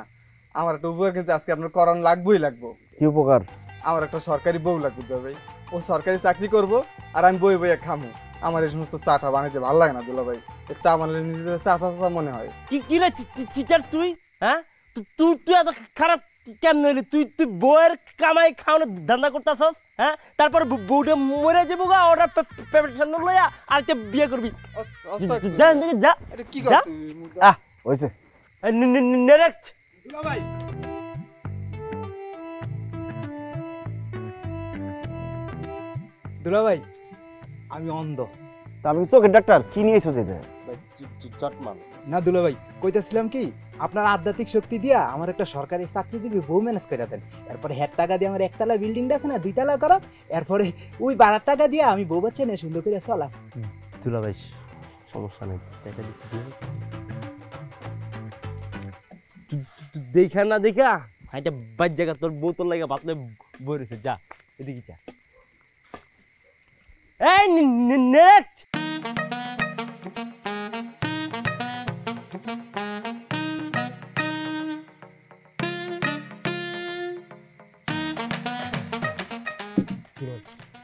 আমার একটা উপকার কিন্তু আজকে আপনার করান লাগবেই লাগবো। কি উপকার? আমার একটা সরকারি বউ লাগবে দুলা ভাই। ও সরকারি চাকরি করব, আর আমি বই বইয়ে খামো। আমার এই সমস্ত চাটা বানাইতে ভালো লাগে না দুলা ভাই। এই চা বানালে নিজেদের চা চা চা মনে হয়। কি রে চিটার তুই? হ্যাঁ, তুই এত খারাপ কেন হইলি? তুই বউয়ের কামাই খাওয়ানোর ধান্দা করতেছস। হ্যাঁ, তারপর বউটা মরে যাবো গা, ওটা প্রেপারেশন লইয়া আরেকটা বিয়ে করবি। যা যা এটা কি যা। কর তুই? হইছে। নেক্সট। দুলা ভাই, দুলা ভাই, আমি অন্ধ। তা আমি চোখের ডাক্তার, কি নিয়েছো যেটা? চটমান না দুলা ভাই, কইতাছিলাম কি, আপনার আধ্যাত্মিক শক্তি দিয়া আমার একটা সরকারি চাকরিজীবী বউ ম্যানেজ করে দেন। এরপরে হেড টাকা দিয়ে আমার একতলা বিল্ডিংটা আছে না, 2 তলা করো। এরপরে ওই 12 টাকা দিয়ে আমি বউ বাচ্চা নিয়ে সুন্দর করে চলা। দুলা ভাই সমস্যা নেই, টাকা দিচ্ছি। দেখা না দেখা এটা বাদ জায়গা, তোর বউ তোর লাগে ভাবলে বই রয়েছে। যা এদিকে যা। এই নেক্সট।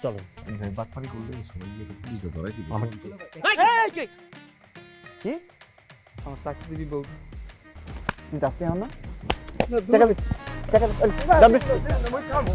চলো বাটপারি করলে সবাই পুলিশে ধরাই দিবে। কি? আমার চাকরিজীবী বউ। তুই যাচ্ছি এখন না? টাকা দে, টাকা দে। মই খামো।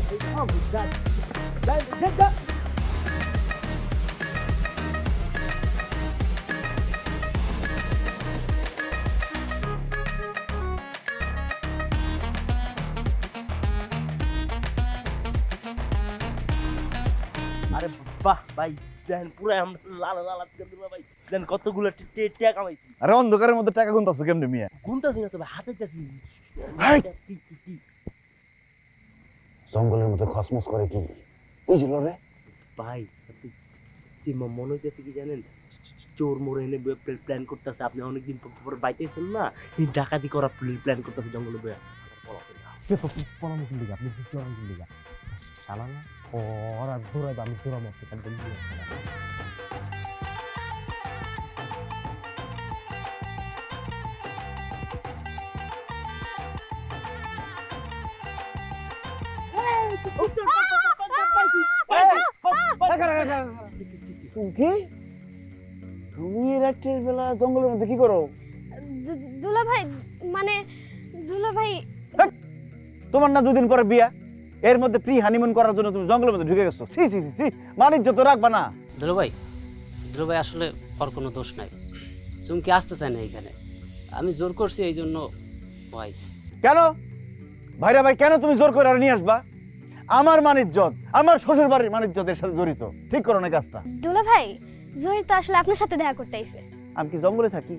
আরে বাহ ভাই, দেখেন পুরো আমরা লাল লাল আজকে দুলা ভাই, দেখেন কতগুলো টাকা কামাইছি। আরে অন্ধকারের মধ্যে টাকা গুনতাছো কেমনে মিয়া? গুনতাছি না, তবে হাতে যাচ্ছি। জঙ্গলের মধ্যে খসমস করে কি বুঝল রে ভাই? মনে হইতেছে কি জানেন, চোর মোড়ে এনে প্ল্যান করতেছে। আপনি অনেকদিন পর বাইতেছেন না, ডাকাতি করা প্ল্যান করতেছে জঙ্গলে বয়া। পরামর্শ দিকে আপনি পরামর্শ দিকে শালা না ওরা দৌড়াইবে, আমি দৌড়াবো। কি? তুমি রাতের বেলা জঙ্গলের মধ্যে কি করো? দুলা ভাই, মানে দুলা ভাই, তোমার না 2 দিন পরে বিয়া, এর মধ্যে প্রি হানিমুন করার জন্য তুমি জঙ্গলের মধ্যে ঢুকে গেছো। সি সি সি, মানিজ্য তো রাখবা না। দুলো ভাই আসলে ওর কোনো দোষ নাই। চুমকি আসতে চায় না এখানে, আমি জোর করছি, এই জন্য ভয়েস। কেন ভাইরা ভাই, কেন তুমি জোর করে আর নিয়ে আসবা? আমার মানিজ্যত, আমার শ্বশুর বাড়ির মানিজ্যতের সাথে জড়িত। ঠিক করো না কাজটা। দুলা ভাই, জহির তো আসলে আপনার সাথে দেখা করতে আইছে। আমি কি জঙ্গলে থাকি?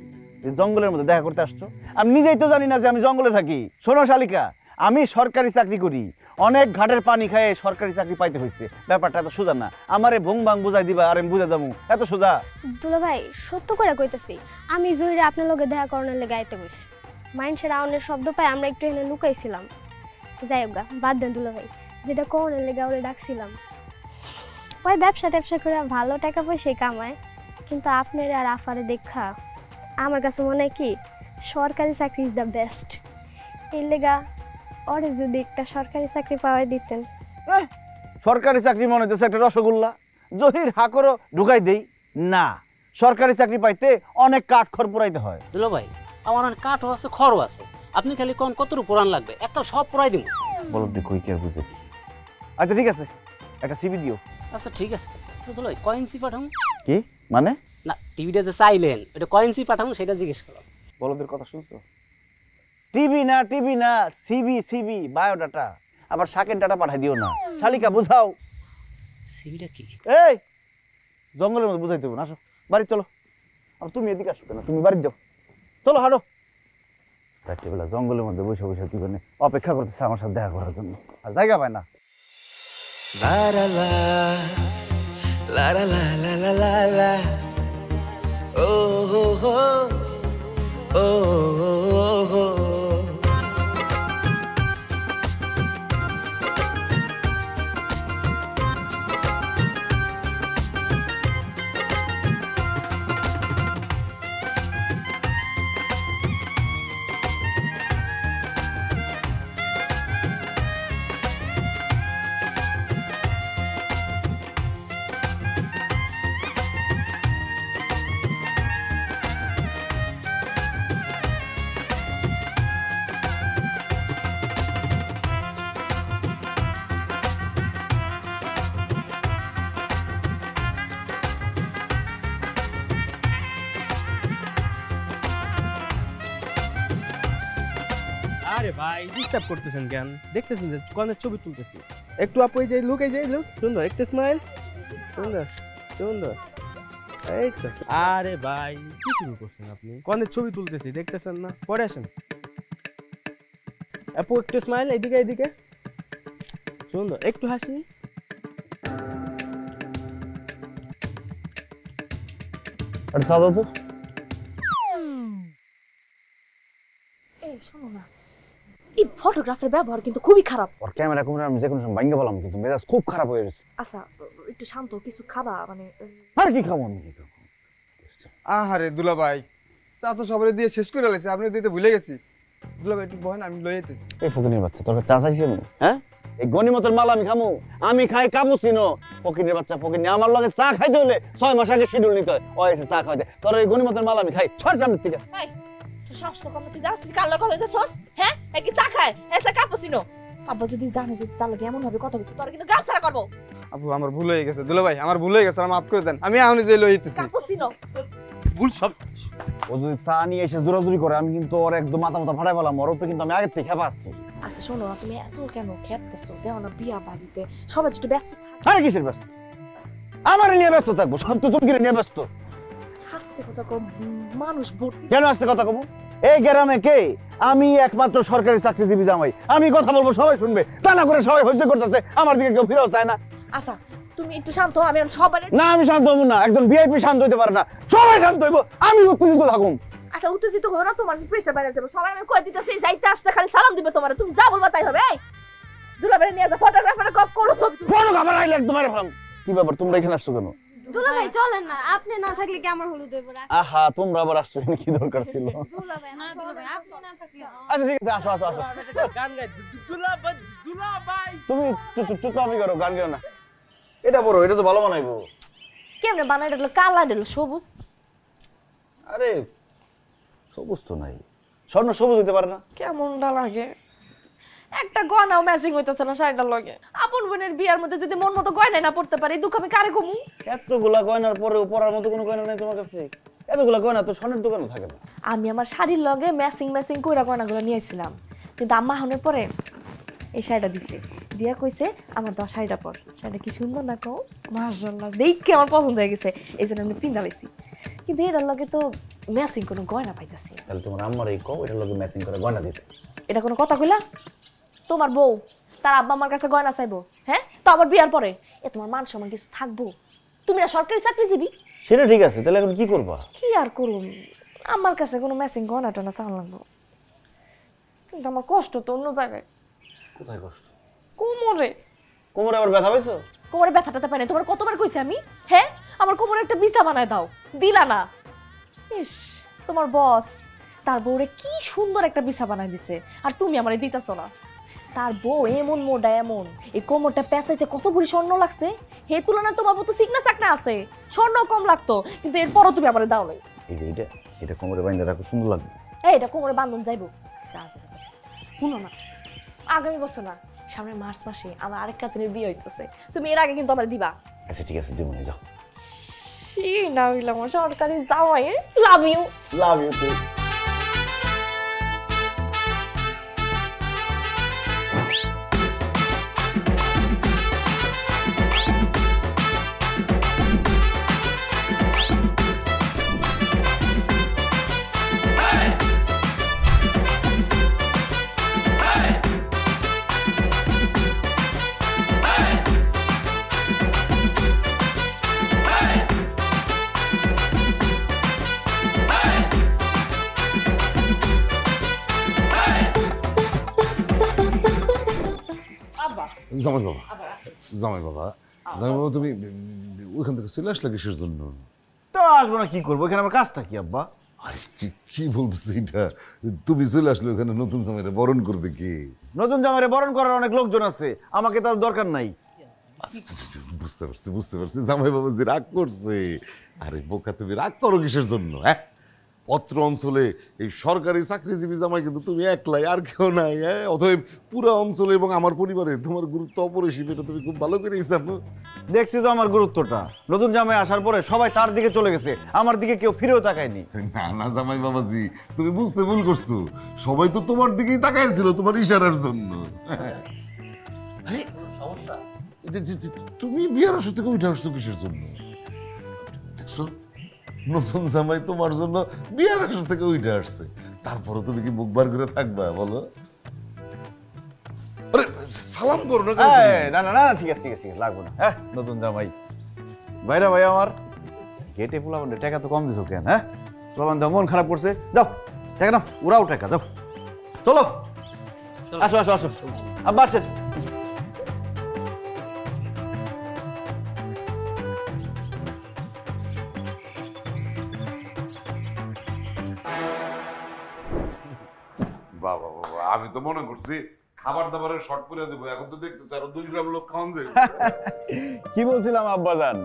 জঙ্গলের মধ্যে দেখা করতে আসছো? আমি নিজেই তো জানি না যে আমি জঙ্গলে থাকি। শোনো শালিকা, আমি সরকারি চাকরি করি, অনেক ঘাটের পানি খায় সরকারি চাকরি পাইতে হয়েছে। ব্যাপারটা এত সোজা না। আমারে ভং ভাং বুঝাই দিবা আর আমি বুঝে যাবো, এত সোজা? দুলা ভাই, সত্য করে কইতেছি, আমি জহিরে আপনার লগে দেখা করানোর লেগে আইতে বসছি। মাইন্ডসের আউনের শব্দ পাই আমরা একটু এখানে লুকাইছিলাম। যাই হোক গা, বাদ দেন দুলা ভাই, যেটা করানোর লেগে ওরে ডাকছিলাম। ওই ব্যবসা ট্যাবসা করে ভালো টাকা পয়সাই কামায়, কিন্তু আপনার আর আফারে দেখা আমার কাছে মনে হয় কি সরকারি চাকরি ইজ দ্য বেস্ট। এর লেগা ওরে যদি একটা সরকারি চাকরি পাওয়াই দিতেন। সরকারি চাকরি মনে হইতেছে একটা রসগোল্লা, জহির হা করো ঢুকাই দেই না। সরকারি চাকরি পাইতে অনেক কাঠখড় পুরাইতে হয়। দুলা ভাই আমার অনেক কাঠও আছে, খড়ও আছে, আপনি খালি কোন কতটুকু পুরান লাগবে একটা সব পুরাই দিব। বলো তুই কই কি আর বুঝে। আচ্ছা ঠিক আছে, একটা সিবি দিও। আচ্ছা ঠিক আছে, দুলা ভাই কয়েন্সি পাঠাম। কি মানে? না টিভিটা যে চাইলেন ওটা কয়েন্সি পাঠাম সেটা জিজ্ঞেস করো। বলদের কথা শুনছো? টিভি না সিবি বায়োডাটা। আবার শাকের ডাটা পাঠাই দিও না। শালিকা বুঝাও। সিবিটা কি? এই জঙ্গলের মধ্যে বুঝাইতে হবে না। আসো বাড়ি চলো। আর তুমি এদিকে আসো কেন? তুমি বাড়ি যাও, চলো হাঁটো। রাত্রিবেলা জঙ্গলের মধ্যে বসে বসে কি মানে অপেক্ষা করতেছে আমার সাথে দেখা করার জন্য, আর জায়গা পায় না। আরে ভাই ডিস্টার্ব করতেছেন কেন? দেখতেছেন যে কনের ছবি তুলতেছি। একটু আপু এই যে লুক, এই যে লুক, সুন্দর একটু স্মাইল, সুন্দর সুন্দর, এই তো। আরে ভাই কি শুরু করছেন আপনি? কনের ছবি তুলতেছি দেখতেছেন না? পরে আসেন। আপু একটু স্মাইল, এইদিকে এইদিকে, সুন্দর একটু হাসি। আরে সাদা তো এই শোনো না, এই ফটোগ্রাফের ব্যবহার কিন্তু খুবই খারাপ। ওর ক্যামেরা আমি যে কোনো সময় ভাঙ্গা বললাম, কিন্তু মেজাজ খুব খারাপ হয়ে গেছে। আচ্ছা একটু শান্ত, কিছু খাবা মানে? আর কি খাবো আমি? আহারে দুলা ভাই, চা তো সবাই দিয়ে শেষ করে লাগছে, আপনি দিতে ভুলে গেছি। দুলা ভাই একটু বহেন, আমি লয়ে যেতেছি। এই ফকিনের বাচ্চা, তোর চা চাইছি আমি? হ্যাঁ, এই গনিমতের মাল আমি খামু? আমি খাই কাপুচিনো। ফকিনের বাচ্চা ফকিনি, আমার লগে চা খাইতে হলে 6 মাস আগে শিডিউল নিতে হয়। ও এসে চা খাইতে, তোর এই গনিমতের মাল আমি খাই। ছড় সামনের থেকে। তুই সাহস তো কম, তুই যাস, তুই কার লগে হইতেছস? হ্যাঁ, এই কি চা খায়, এসে কাপুচিনো? আব্বা যদি জানে যে তার লগে এমন ভাবে কথা বলছিস, তোর কিন্তু গাল ছাড়া করব। আপু আমার ভুল হয়ে গেছে দুলা ভাই, আমার ভুল হয়ে গেছে, আমার মাফ করে দেন। আমি এখনই যে লয়ে যেতেছি। কাপুচিনো ভুল সব। ও যদি চা নিয়ে এসে জোরাজুরি করে, আমি কিন্তু ওর একদম মাথা ফাটাই পেলাম। ওর উপরে কিন্তু আমি আগে থেকে খেপা আসছি। আচ্ছা শোনো না, তুমি এত কেন খেপতেছো? দেখো না বিয়া বাড়িতে সবাই একটু ব্যস্ত থাকে। আরে কিসের ব্যস্ত? আমার নিয়ে ব্যস্ত থাকবো, সব তো চমকিরে নিয়ে ব্যস্ত। হাসতে কথা কম, মানুষ ভর্তি। কেন আসতে কথা কব? এই গ্রামে কে? আমি একমাত্র সরকারি চাকরিজীবী জামাই। আমি কথা বলবো সবাই শুনবে, তা না করে সবাই হইতে করতেছে, আমার দিকে কেউ ফিরেও চায় না। আচ্ছা তুমি একটু শান্ত হও, আমি সবার। না আমি শান্ত হবো না, একজন ভিআইপি শান্ত হইতে পারে না, সবাই শান্ত হইব, আমি উত্তেজিত থাকুম। আচ্ছা উত্তেজিত হও না, তোমার প্রেসার বাইরে যাবে। সবাই আমি কই দিতেছি, যাইতে আসতে খালি সালাম দিবে তোমার, তুমি যা বলবা তাই হবে। এই দুলাভাই নিয়ে যা, ফটোগ্রাফার কপ করো ছবি। ফটোগ্রাফার আইলে একদম মারে ফেলাম। কি ব্যাপার, তোমরা এখানে আসছো কেন? দুলাভাই চলেন না, আপনি না থাকলে কি আমার হলুদ হইব? আহা, তোমরা আবার আসছো, এখানে কি দরকার ছিল? দুলাভাই না, দুলাভাই আপনি না থাকলে। আচ্ছা ঠিক আছে, আসো আসো আসো। গান গাই দুলাভাই, দুলাভাই তুমি চুপচাপই করো, গান গাও না। এটা বড়, এটা তো ভালো বানাইবো। কেমনে বানাই দিল? কালা দিল সবুজ। আরে সবুজ তো নাই, স্বর্ণ সবুজ হইতে পারে না? কেমনটা লাগে? একটা গয়নাও ম্যাচিং হইতেছে না শাড়িটার লগে। আপন বোনের বিয়ার মধ্যে যদি মন মতো গয়না না পড়তে পারি, দুঃখ আমি কারে কমু? এতগুলা গয়নার পরেও পরার মতো কোনো গয়না নেই তোমার কাছে? এতগুলা গয়না তো স্বর্ণের দোকানে থাকে না। আমি আমার শাড়ির লগে ম্যাচিং কইরা গয়নাগুলো নিয়ে আসছিলাম, কিন্তু আম্মা হনের পরে এই শাড়িটা দিছে, দিয়া কইছে আমার দাও শাড়িটা পর। শাড়িটা কি সুন্দর না কও? মাশাআল্লাহ, দেখে আমার পছন্দ হয়ে গেছে, এই জন্য আমি পিন্দা লাইছি। কিন্তু এটার লগে তো ম্যাচিং কোনো গয়না পাইতাছি। তাহলে তোমার আম্মার এই কও এটার লগে ম্যাচিং করে গয়না দিতে। এটা কোনো কথা কইলা? তোমার বউ তার আব্বা আমার কাছে গয়না চাইবো, হ্যাঁ? তো আবার বিয়ার পরে এ তোমার মান সম্মান কিছু থাকবো? তুমি না সরকারি চাকরিজীবী? সেটা ঠিক আছে, তাহলে এখন কি করবা? কি আর করুন, আমার কাছে কোনো ম্যাচিং গয়না টনা চাল লাগবো, কিন্তু আমার কষ্ট তো অন্য জায়গায়। কোথায় কষ্ট? কোমরে। কোমরে আবার ব্যথা পাইছো? কোমরে ব্যথাটা পাই না, তোমার কতবার কইছি আমি? হ্যাঁ, আমার কোমরে একটা বিছা বানায় দাও, দিলা না। ইস, তোমার বস তার বউরে কি সুন্দর একটা বিছা বানায় দিছে, আর তুমি আমারে দিতেছো না। তার বউ এমন মোটা এমন এই কোমরটা পেঁচাইতে কত ভরি স্বর্ণ লাগছে হে তুলনায় তোমার বউ তো চিকনা চাকনা আছে স্বর্ণ কম লাগতো কিন্তু এরপরও তুমি আমার দাও নাই এটা কোমরে বাইন্ধা রাখো সুন্দর লাগবে এটা কোমরে বান্ধন যাইবো শুনো না আগামী বছর না সামনে মার্চ মাসে আমার আরেক কাজিনের বিয়ে হইতেছে তুমি এর আগে কিন্তু আমার দিবা আচ্ছা ঠিক আছে দিব না যাও না হইলাম আমার সরকারি জামাই লাভ ইউ টু জামাই বাবা জামাই বাবা জামাই বাবা তুমি ওইখান থেকে চলে আসলে কিসের জন্য? তো আসবো না কি করবো, এখানে আমার কাজটা কি আব্বা? আরে কি বলতেছো এটা? তুমি চলে আসলে ওখানে নতুন জামাইরে বরণ করবে কি? নতুন জামাইরে বরণ করার অনেক লোকজন আছে, আমাকে তার দরকার নাই। বুঝতে পারছি জামাই বাবা যে রাগ করছে। আরে বোকা তুমি রাগ করো কিসের জন্য? হ্যাঁ, অত্র অঞ্চলে এই সরকারি চাকরিজীবী জামাই কিন্তু তুমি একলাই, আর কেউ নাই। হ্যাঁ, অতএব পুরো অঞ্চলে এবং আমার পরিবারে তোমার গুরুত্ব অপরিসীম, এটা তুমি খুব ভালো করেই জানো। দেখছি তো আমার গুরুত্বটা। নতুন জামাই আসার পরে সবাই তার দিকে চলে গেছে, আমার দিকে কেউ ফিরেও তাকায়নি। না জামাই বাবাজি, তুমি বুঝতে ভুল করছো। সবাই তো তোমার দিকেই তাকাইছিল তোমার ইশারার জন্য। তুমি বিয়ার আসর থেকে উঠে আসছো কিসের জন্য? দেখছো, নতুন জামাই তোমার জন্য বিয়ার আসর থেকে উঠে আসছে, তারপরে তুমি কি মুখ বার করে থাকবা বলো? আরে সালাম করো না। না না না ঠিক আছে লাগবো না। হ্যাঁ, নতুন জামাই ভাইরা ভাই আমার গেটে পোলাবান টাকা তো কম দিছো কেন? হ্যাঁ, পোলাবান মন খারাপ করছে, যাও টাকা নাও, ওরাও টাকা যাও, চলো আসো আসো আসো আব্বা আসেন। বাবা বাবা, আমি তো মনে করছি খাবার দাবারের শর্ট করে দেবো, এখন তো দেখতেছি আরো 2 গ্রাম লোক খাওয়ান যাবে। কি বলছিলাম আব্বাজান,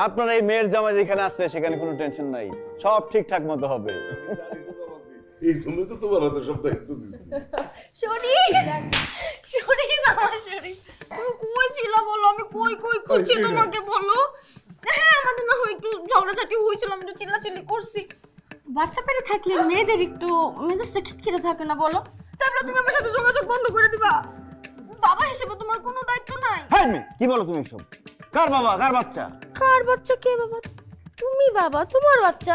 আপনার এই মেয়ের জামাই যেখানে আসছে সেখানে কোনো টেনশন নাই, সব ঠিকঠাক মতো হবে। এই জন্য তো তোমার হাতে সব দায়িত্ব দিচ্ছি। কই ছিল বলো, আমি কই খুঁজছি তোমাকে বলো। হ্যাঁ, আমাদের না হয় একটু ঝগড়াঝাটি হয়েছিল, আমি একটু চিল্লাচিল্লি করছি। বাচ্চা পেটে থাকলে মেয়েদের একটু মেজাজটা খিটখিটে থাকে না বলো? তারপরে তুমি আমার সাথে যোগাযোগ বন্ধ করে দিবা? বাবা হিসেবে তোমার কোনো দায়িত্ব নাই? হ্যাঁ মেয়ে, কি বলো তুমি সব? কার বাবা, কার বাচ্চা? কার বাচ্চা? কে বাবা? তুমি বাবা, তোমার বাচ্চা।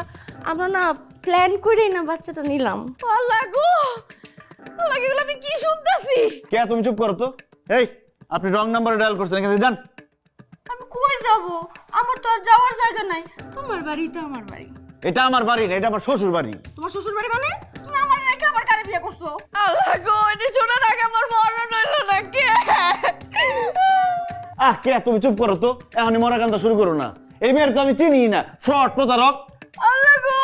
আমরা না প্ল্যান করেই না বাচ্চাটা নিলাম। আল্লাহ গো, আল্লাহ, এগুলো আমি কি শুনতেছি? কে, তুমি চুপ করো তো। এই, আপনি রং নাম্বারে ডায়াল করছেন, এখানে যান। আমি কই যাব? আমার তো আর যাওয়ার জায়গা নাই। তোমার বাড়ি তো আমার বাড়ি। এটা আমার বাড়ি না, এটা আমার শ্বশুর বাড়ি। তোমার শ্বশুর বাড়ি মানে? তুমি আমার রেখে আবার কারে বিয়ে করছো? আল্লাহ গো, এটা শোনার আগে আমার মরণ হইল না। কে? কে, তুমি চুপ করো তো, এখনই মরা কান্দা শুরু করো না। এই মেয়ের তো আমি চিনি না, ফ্রড, প্রতারক। আল্লাহ গো,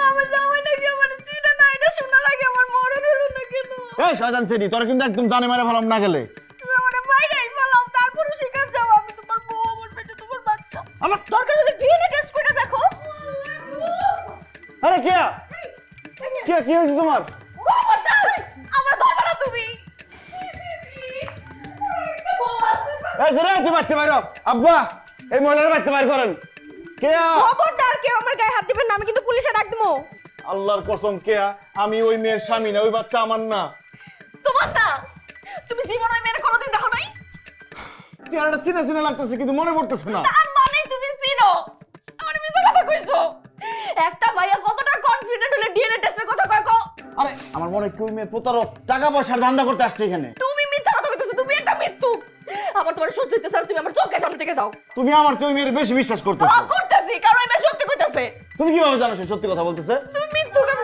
আমার জামাই নাকি আমার চিনে না, এটা শোনার আগে আমার মরণ হইল না কেন? এই শয়তান সেরি, তোরা কিন্তু একদম জানে মারে ফেলাম না গেলে। তুমি আমারে বাইরেই ফেলাও, তারপরে শিকার যাও। আমি তোমার বউ, আমার পেটে তোমার বাচ্চা। আমার দরকার হলে ডিএনএ টেস্ট করে দেখো। আরে কে কি হয়েছে তোমার? আমার ধরবা না তুমি। এই ছেড়ে তুই বাড়তে বাইরো। আব্বা, এই মহিলার বাড়তে বাইর করেন। কে? খবরদার কেউ আমার গায়ে হাত দিবেন না, আমি কিন্তু পুলিশে ডাক দেবো। আল্লাহর কসম, কে? আমি ওই মেয়ের স্বামী না, ওই বাচ্চা আমার না। তোমার না? তুমি জীবন ওই মেয়ের কোনোদিন দেখো নাই? চেহারাটা চিনা চিনা লাগতেছে কিন্তু মনে পড়তেছে না। তার মানে তুমি চিনো? আমার মিছা কথা কইছো? একটা ভাইয়া কতটা কনফিডেন্ট হলে ডিএনএ টেস্টের কথা কয় কো? আরে আমার মনে কি ওই মেয়ে প্রতারক, টাকা পয়সার ধান্দা করতে আসছে এখানে। তুমি মিথ্যা কথা কইতেছো, তুমি একটা মিথ্যুক। আবার তোমার সহ্য হইতেছে আর তুমি আমার চোখের সামনে থেকে যাও। তুমি আমার চেয়ে ওই মেয়ের বেশি বিশ্বাস করতেছো। করতেছি, কারণ ওই মেয়ে সত্যি কইতাছে। তুমি কিভাবে জানো সে সত্যি কথা বলতেছে? তুমি মিথ্যুক। আমি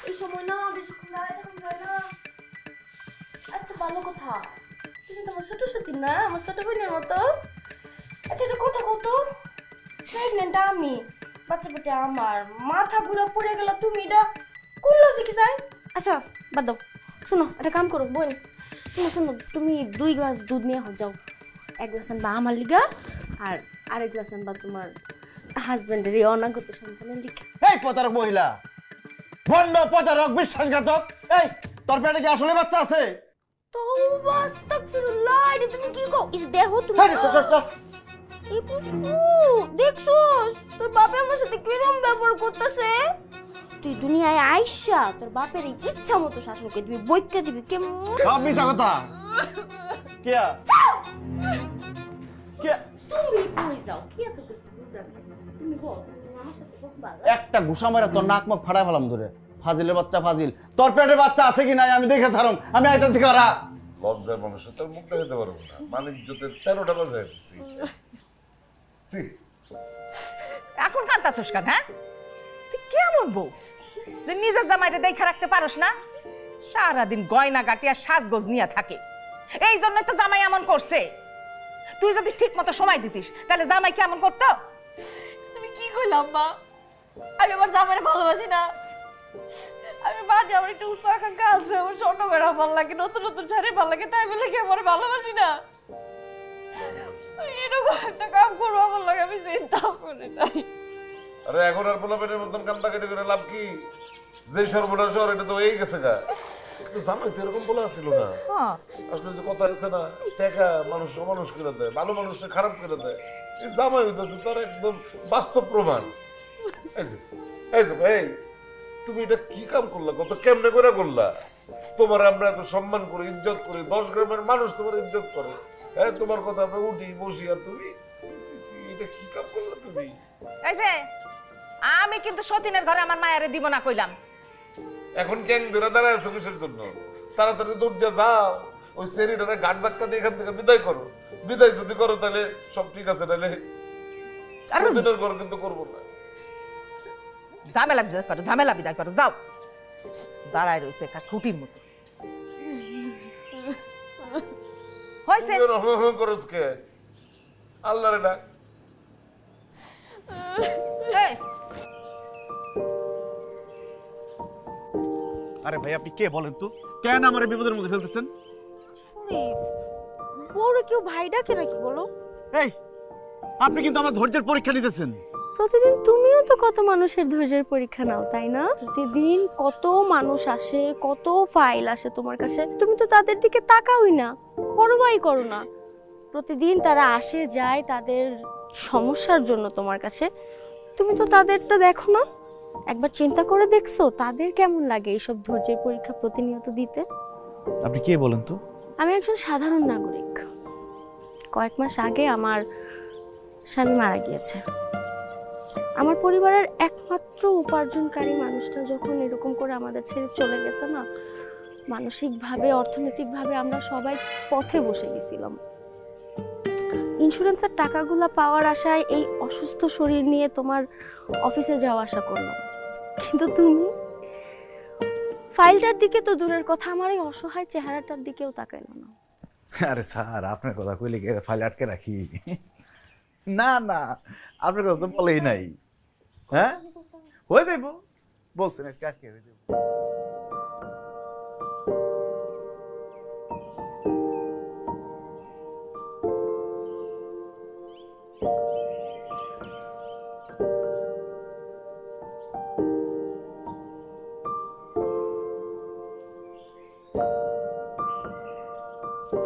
এই সময় না বেশিক্ষণ দাঁড়ায় থাকুন যায় না। আচ্ছা ভালো কথা, তুমি তো আমার ছোট সতী না, আমার ছোট বোনের মতো। আচ্ছা এটা কথা কত? প্রেগনেন্ট আমি, বাচ্চা পেটে আমার, মাথা ঘুরে পড়ে গেল, তুমি এটা কোন লজিকে যায়? আচ্ছা বাদ দাও, শোনো একটা কাম করো বোন, শোনো শোনো, তুমি 2 গ্লাস দুধ নিয়ে যাও। 1 গ্লাস আনবা আমার লিগা, আর আরেক গ্লাস আনবা তোমার হাজবেন্ডের এই অনাগত সন্তানের লিগা। এই প্রতারক মহিলা, ভণ্ড প্রতারক বিশ্বাসঘাতক, এই তোর পেটে কি আসলে বাচ্চা আছে? তওবা আস্তাগফিরুল্লাহ, এটা তুমি কি কও? এই দেখো তুমি, এই পুষ্পু দেখছস তোর বাপে আমার সাথে কিরকম ব্যবহার করতেছে। তুই দুনিয়ায় আইসা তোর বাপের এই ইচ্ছা মতো শাসন করে দিবি, বইকা দিবি কেমন? সব মিছা কথা। কিয়া কিয়া তুমি কই যাও? কি এত কিছু তুমি বল, আমার সাথে খুব ভালো। একটা ঘুষা মারা তোর নাক মুখ ফাড়ায় ফেলাম ধরে। ফাজিলের বাচ্চা ফাজিল, তোর পেটে বাচ্চা আছে কি নাই আমি দেখে ছাড়ম। আমি আইতাছি কারা। লজ্জার মানুষ তোর মুখ দেখাতে পারবো না, মানিক জোটের 13টা বাজায় দিছি। এখন কাঁদতাছস কেন? হ্যাঁ, তুই কেমন বউ যে নিজের জামাইরে দেখা রাখতে পারস না? সারাদিন গয়না গাটিয়া সাজগোজ নিয়ে থাকে, এই জন্যই তো জামাই এমন করছে। তুই যদি ঠিক মতো সময় দিতিস তাহলে জামাই কেমন করতো? তুমি কি কইলাম মা? আমি আমার জামাইরে ভালোবাসি না। আমি বাদে আমার একটু উচ্চাকাঙ্ক্ষা আছে, আমার স্বর্ণ করা ভালো লাগে, নতুন নতুন শাড়ি ভালো লাগে, তাই বলে কি আমার ভালোবাসি না? এরকম একটা কাম করবো আমার লাগে আমি চিন্তা করে নাই। আরে এখন আর পোলাপেটের মতন কান্দা কেটে করে লাভ কি? যে সর্বনাশ শহর এটা তো এই গেছে গা। তো জামাই তো এরকম বলা ছিল না। আসলে যে কথা আছে না, টাকা মানুষ অমানুষ করে দেয়, ভালো মানুষকে খারাপ করে দেয়। এই জামাই হইতেছে তার একদম বাস্তব প্রমাণ। এই যে ভাই, তুমি এটা কি কাম করলা? কত কেমনে করে করলা? তোমার আমরা এত সম্মান করি, ইজ্জত করি, 10 গ্রামের মানুষ তোমার ইজ্জত করে। হ্যাঁ, তোমার কথা আমরা উঠি বসি, আর তুমি এটা কি কাম করলা তুমি? এই যে আমি কিন্তু সতীনের ঘরে আমার মায়েরে দিব না কইলাম। এখন গ্যাং ধরে দাঁড়ায় আছো কিসের জন্য? তাড়াতাড়ি দৌড় দিয়ে যাও, ওই সেরিটারে ঘাট ধাক্কা দিয়ে এখান থেকে বিদায় করো। বিদায় যদি করো তাহলে সব ঠিক আছে, নাহলে সতীনের ঘর কিন্তু করবো না। ঝামেলা বিদায় করো, ঝামেলা বিদায় করো, যাও। দাঁড়ায় রয়েছে একটা খুঁটির মতো। হয়েছে করস কে? আল্লাহরে ডাক। আরে ভাই আপনি কে বলেন তো? কেন আমার বিপদের মধ্যে ফেলতেছেন? বড় কেউ ভাই ডাকে নাকি বলো? এই আপনি কিন্তু আমার ধৈর্যের পরীক্ষা নিতেছেন। প্রতিদিন তুমিও তো কত মানুষের ধৈর্যের পরীক্ষা নাও, তাই না? প্রতিদিন কত মানুষ আসে, কত ফাইল আসে তোমার কাছে, তুমি তো তাদের দিকে তাকাওই না, পরোয়াই করো না। প্রতিদিন তারা আসে যায় তাদের সমস্যার জন্য তোমার কাছে, তুমি তো তাদেরটা দেখো না। একবার চিন্তা করে দেখছো তাদের কেমন লাগে এইসব ধৈর্যের পরীক্ষা প্রতিনিয়ত দিতে? আপনি কে বলেন তো? আমি একজন সাধারণ নাগরিক। কয়েক মাস আগে আমার স্বামী মারা গিয়েছে। আমার পরিবারের একমাত্র উপার্জনকারী মানুষটা যখন এরকম করে আমাদের ছেড়ে চলে গেছে না, মানসিকভাবে অর্থনৈতিকভাবে আমরা সবাই পথে বসে গেছিলাম। ইন্স্যুরেন্সের টাকাগুলো পাওয়ার আশায় এই অসুস্থ শরীর নিয়ে তোমার অফিসে যাওয়া আসা করলাম, কিন্তু তুমি ফাইলটার দিকে তো দূরের কথা, আমার এই অসহায় চেহারাটার দিকেও তাকাইল না। আরে স্যার আপনার কথা কইলে কি ফাইল আটকে রাখি? না না, আপনার কথা তো বলেই নাই। হ্যাঁ হয়ে যাইব, বলছেন আজকে হয়ে যাইব।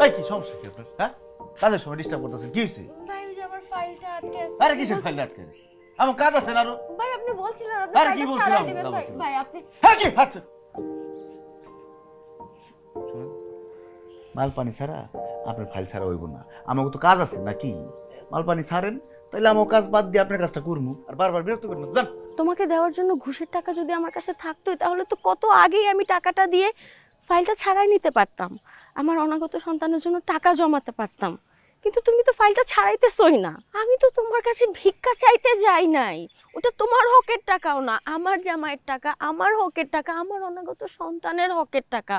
এই কি সমস্যা কি আপনার? হ্যাঁ, কাজের সময় ডিস্টার্ব করতেছেন, কি হয়েছে? ভাই ওই যে আমার ফাইলটা আটকে আছে। আরে কিসের ফাইল আটকে আছে? আমার কাজ আছে না আরো। ভাই আপনি বলছিলেন আপনি আরে কি ফাইলটা বলছিলাম? ছাড়াই দিবেন ভাই। ভাই আপনি হ্যাঁ কি আচ্ছা শুনুন, মাল পানি ছাড়া আপনার ফাইল ছাড়া হইব না। আমাকে তো কাজ আছে নাকি? মাল পানি ছাড়েন, তাহলে আমার কাজ বাদ দিয়ে আপনার কাজটা করবো। আর বারবার বিরক্ত করবেন না, জান। তোমাকে দেওয়ার জন্য ঘুষের টাকা যদি আমার কাছে থাকতোই তাহলে তো কত আগেই আমি টাকাটা দিয়ে ফাইলটা ছাড়াই নিতে পারতাম, আমার অনাগত সন্তানের জন্য টাকা জমাতে পারতাম। কিন্তু তুমি তো ফাইলটা ছাড়াইতেছই না। আমি তো তোমার কাছে ভিক্ষা চাইতে যাই নাই, ওটা তোমার হকের টাকাও না, আমার জামাইয়ের টাকা, আমার হকের টাকা, আমার অনাগত সন্তানের হকের টাকা।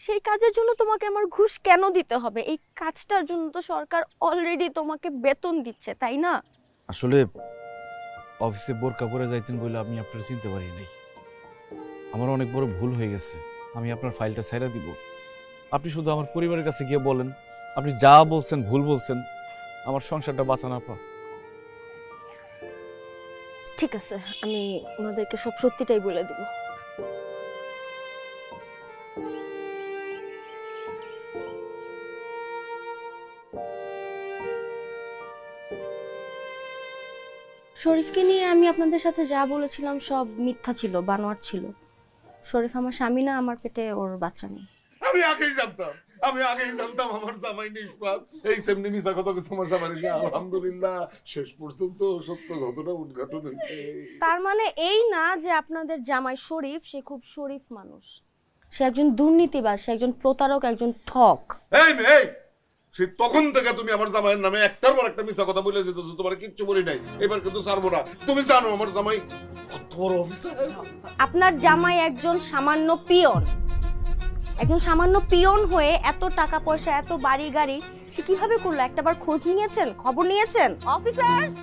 সেই কাজের জন্য তোমাকে আমার ঘুষ কেন দিতে হবে? এই কাজটার জন্য তো সরকার অলরেডি তোমাকে বেতন দিচ্ছে, তাই না? আসলে অফিসে বোরকা পরে যাইতেন বলে আমি আপনার চিনতে পারি নাই। আমার অনেক বড় ভুল হয়ে গেছে, আমি আপনার ফাইলটা ছেড়ে দিব। আপনি শুধু আমার পরিবারের কাছে গিয়ে বলেন আপনি যা বলছেন ভুল বলছেন, আমার সংসারটা বাঁচান আপা। ঠিক আছে, আমি ওনাদেরকে সব সত্যিটাই বলে দিব। শরীফকে নিয়ে আমি আপনাদের সাথে যা বলেছিলাম সব মিথ্যা ছিল, বানোয়াট ছিল। শরীফ আমার স্বামী না, আমার পেটে ওর বাচ্চা নেই। আমি আগেই জানতাম আমার জামাই নিষ্পাপ। এই সেমনি মিছা কথা কইছে আমার জামাই। আলহামদুলিল্লাহ শেষ পর্যন্ত সত্য ঘটনা উদ্ঘাটন হয়েছে। তার মানে এই না যে আপনাদের জামাই শরীফ সে খুব শরীফ মানুষ। সে একজন দুর্নীতিবাজ, সে একজন প্রতারক, একজন ঠক। এই মেয়ে, সে তখন থেকে তুমি আমার জামাইয়ের নামে একটার পর একটা মিছা কথা বলে যেতেছো, তোমার কিচ্ছু বলি নাই। এবার কিন্তু ছাড়বো না। তুমি জানো আমার জামাই কত বড় অফিসার। আপনার জামাই একজন সামান্য পিয়ন। একজন সামান্য পিয়ন হয়ে এত টাকা পয়সা, এত বাড়ি গাড়ি সে কিভাবে করলো? একটাবার খোঁজ নিয়েছেন, খবর নিয়েছেন? অফিসার্স,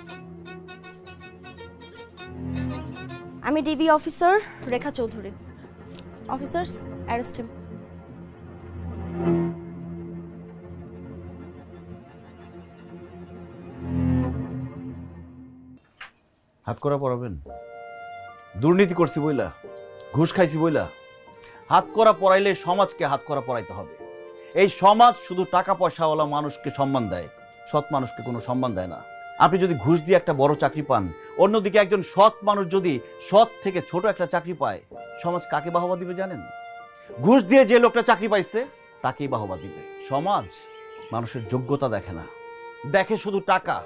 আমি DB officer Rekha Chowdhury. Officers, arrest him. হাত করা পড়াবেন? দুর্নীতি করছি বইলা, ঘুষ খাইছি বইলা? হাত করা পড়াইলে সমাজকে হাত করা পড়াইতে হবে। এই সমাজ শুধু টাকা পয়সাওয়ালা মানুষকে সম্মান দেয়, সৎ মানুষকে কোনো সম্মান দেয় না। আপনি যদি ঘুষ দিয়ে একটা বড় চাকরি পান, অন্যদিকে একজন সৎ মানুষ যদি সৎ থেকে ছোট একটা চাকরি পায়, সমাজ কাকে বাহবা দিবে জানেন? ঘুষ দিয়ে যে লোকটা চাকরি পাইছে তাকেই বাহবা দিবে। সমাজ মানুষের যোগ্যতা দেখে না, দেখে শুধু টাকা।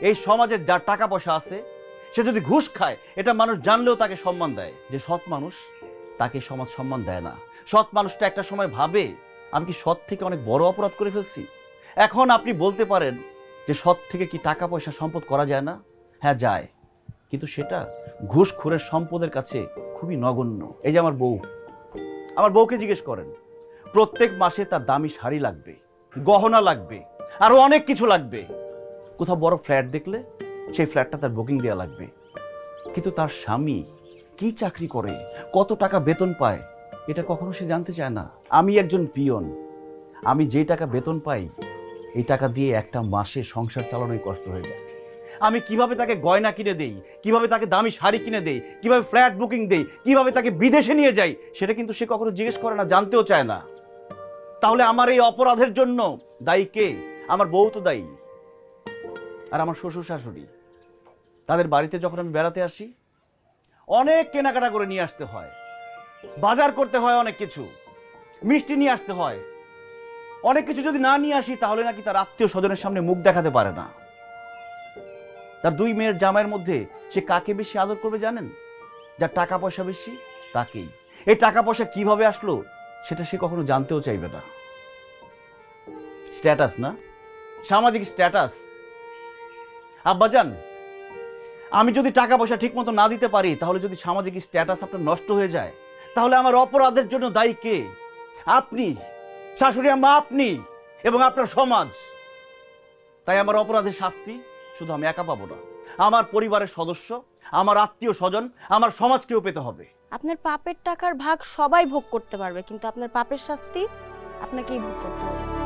এই সমাজের যার টাকা পয়সা আছে সে যদি ঘুষ খায় এটা মানুষ জানলেও তাকে সম্মান দেয়। যে সৎ মানুষ তাকে সমাজ সম্মান দেয় না। সৎ মানুষটা একটা সময় ভাবে আমি কি সৎ থেকে অনেক বড় অপরাধ করে ফেলছি। এখন আপনি বলতে পারেন যে সৎ থেকে কি টাকা পয়সা সম্পদ করা যায় না? হ্যাঁ যায়, কিন্তু সেটা ঘুষখোরের সম্পদের কাছে খুবই নগণ্য। এই যে আমার বউকে জিজ্ঞেস করেন, প্রত্যেক মাসে তার দামি শাড়ি লাগবে, গহনা লাগবে, আরো অনেক কিছু লাগবে। কোথাও বড় ফ্ল্যাট দেখলে সেই ফ্ল্যাটটা তার বুকিং দেওয়া লাগবে। কিন্তু তার স্বামী কি চাকরি করে, কত টাকা বেতন পায়, এটা কখনো সে জানতে চায় না। আমি একজন পিয়ন, আমি যে টাকা বেতন পাই এই টাকা দিয়ে একটা মাসে সংসার চালানোই কষ্ট হয়ে যায়। আমি কিভাবে তাকে গয়না কিনে দেই, কিভাবে তাকে দামি শাড়ি কিনে দেই, কিভাবে ফ্ল্যাট বুকিং দেই, কিভাবে তাকে বিদেশে নিয়ে যাই, সেটা কিন্তু সে কখনো জিজ্ঞেস করে না, জানতেও চায় না। তাহলে আমার এই অপরাধের জন্য দায়ী কে? আমার বউ তো দায়ী, আর আমার শ্বশুর শাশুড়ি। তাদের বাড়িতে যখন আমি বেড়াতে আসি অনেক কেনাকাটা করে নিয়ে আসতে হয়, বাজার করতে হয়, অনেক কিছু মিষ্টি নিয়ে আসতে হয়। অনেক কিছু যদি না নিয়ে আসি তাহলে নাকি তার আত্মীয় স্বজনের সামনে মুখ দেখাতে পারে না। তার দুই মেয়ের জামাইয়ের মধ্যে সে কাকে বেশি আদর করবে জানেন? যার টাকা পয়সা বেশি তাকেই। এই টাকা পয়সা কিভাবে আসলো সেটা সে কখনো জানতেও চাইবে না। স্ট্যাটাস না, সামাজিক স্ট্যাটাস। আব্বাজান, আমি যদি টাকা পয়সা ঠিক মতো না দিতে পারি, তাহলে যদি সামাজিক স্ট্যাটাস আপনার নষ্ট হয়ে যায়, তাহলে আমার অপরাধের জন্য দায়ী কে? আপনি, শাশুড়ি আম্মা, আপনি এবং আপনার সমাজ। তাই আমার অপরাধের শাস্তি শুধু আমি একা পাবো না, আমার পরিবারের সদস্য, আমার আত্মীয় স্বজন, আমার সমাজকেও পেতে হবে। আপনার পাপের টাকার ভাগ সবাই ভোগ করতে পারবে, কিন্তু আপনার পাপের শাস্তি আপনাকেই ভোগ করতে হবে।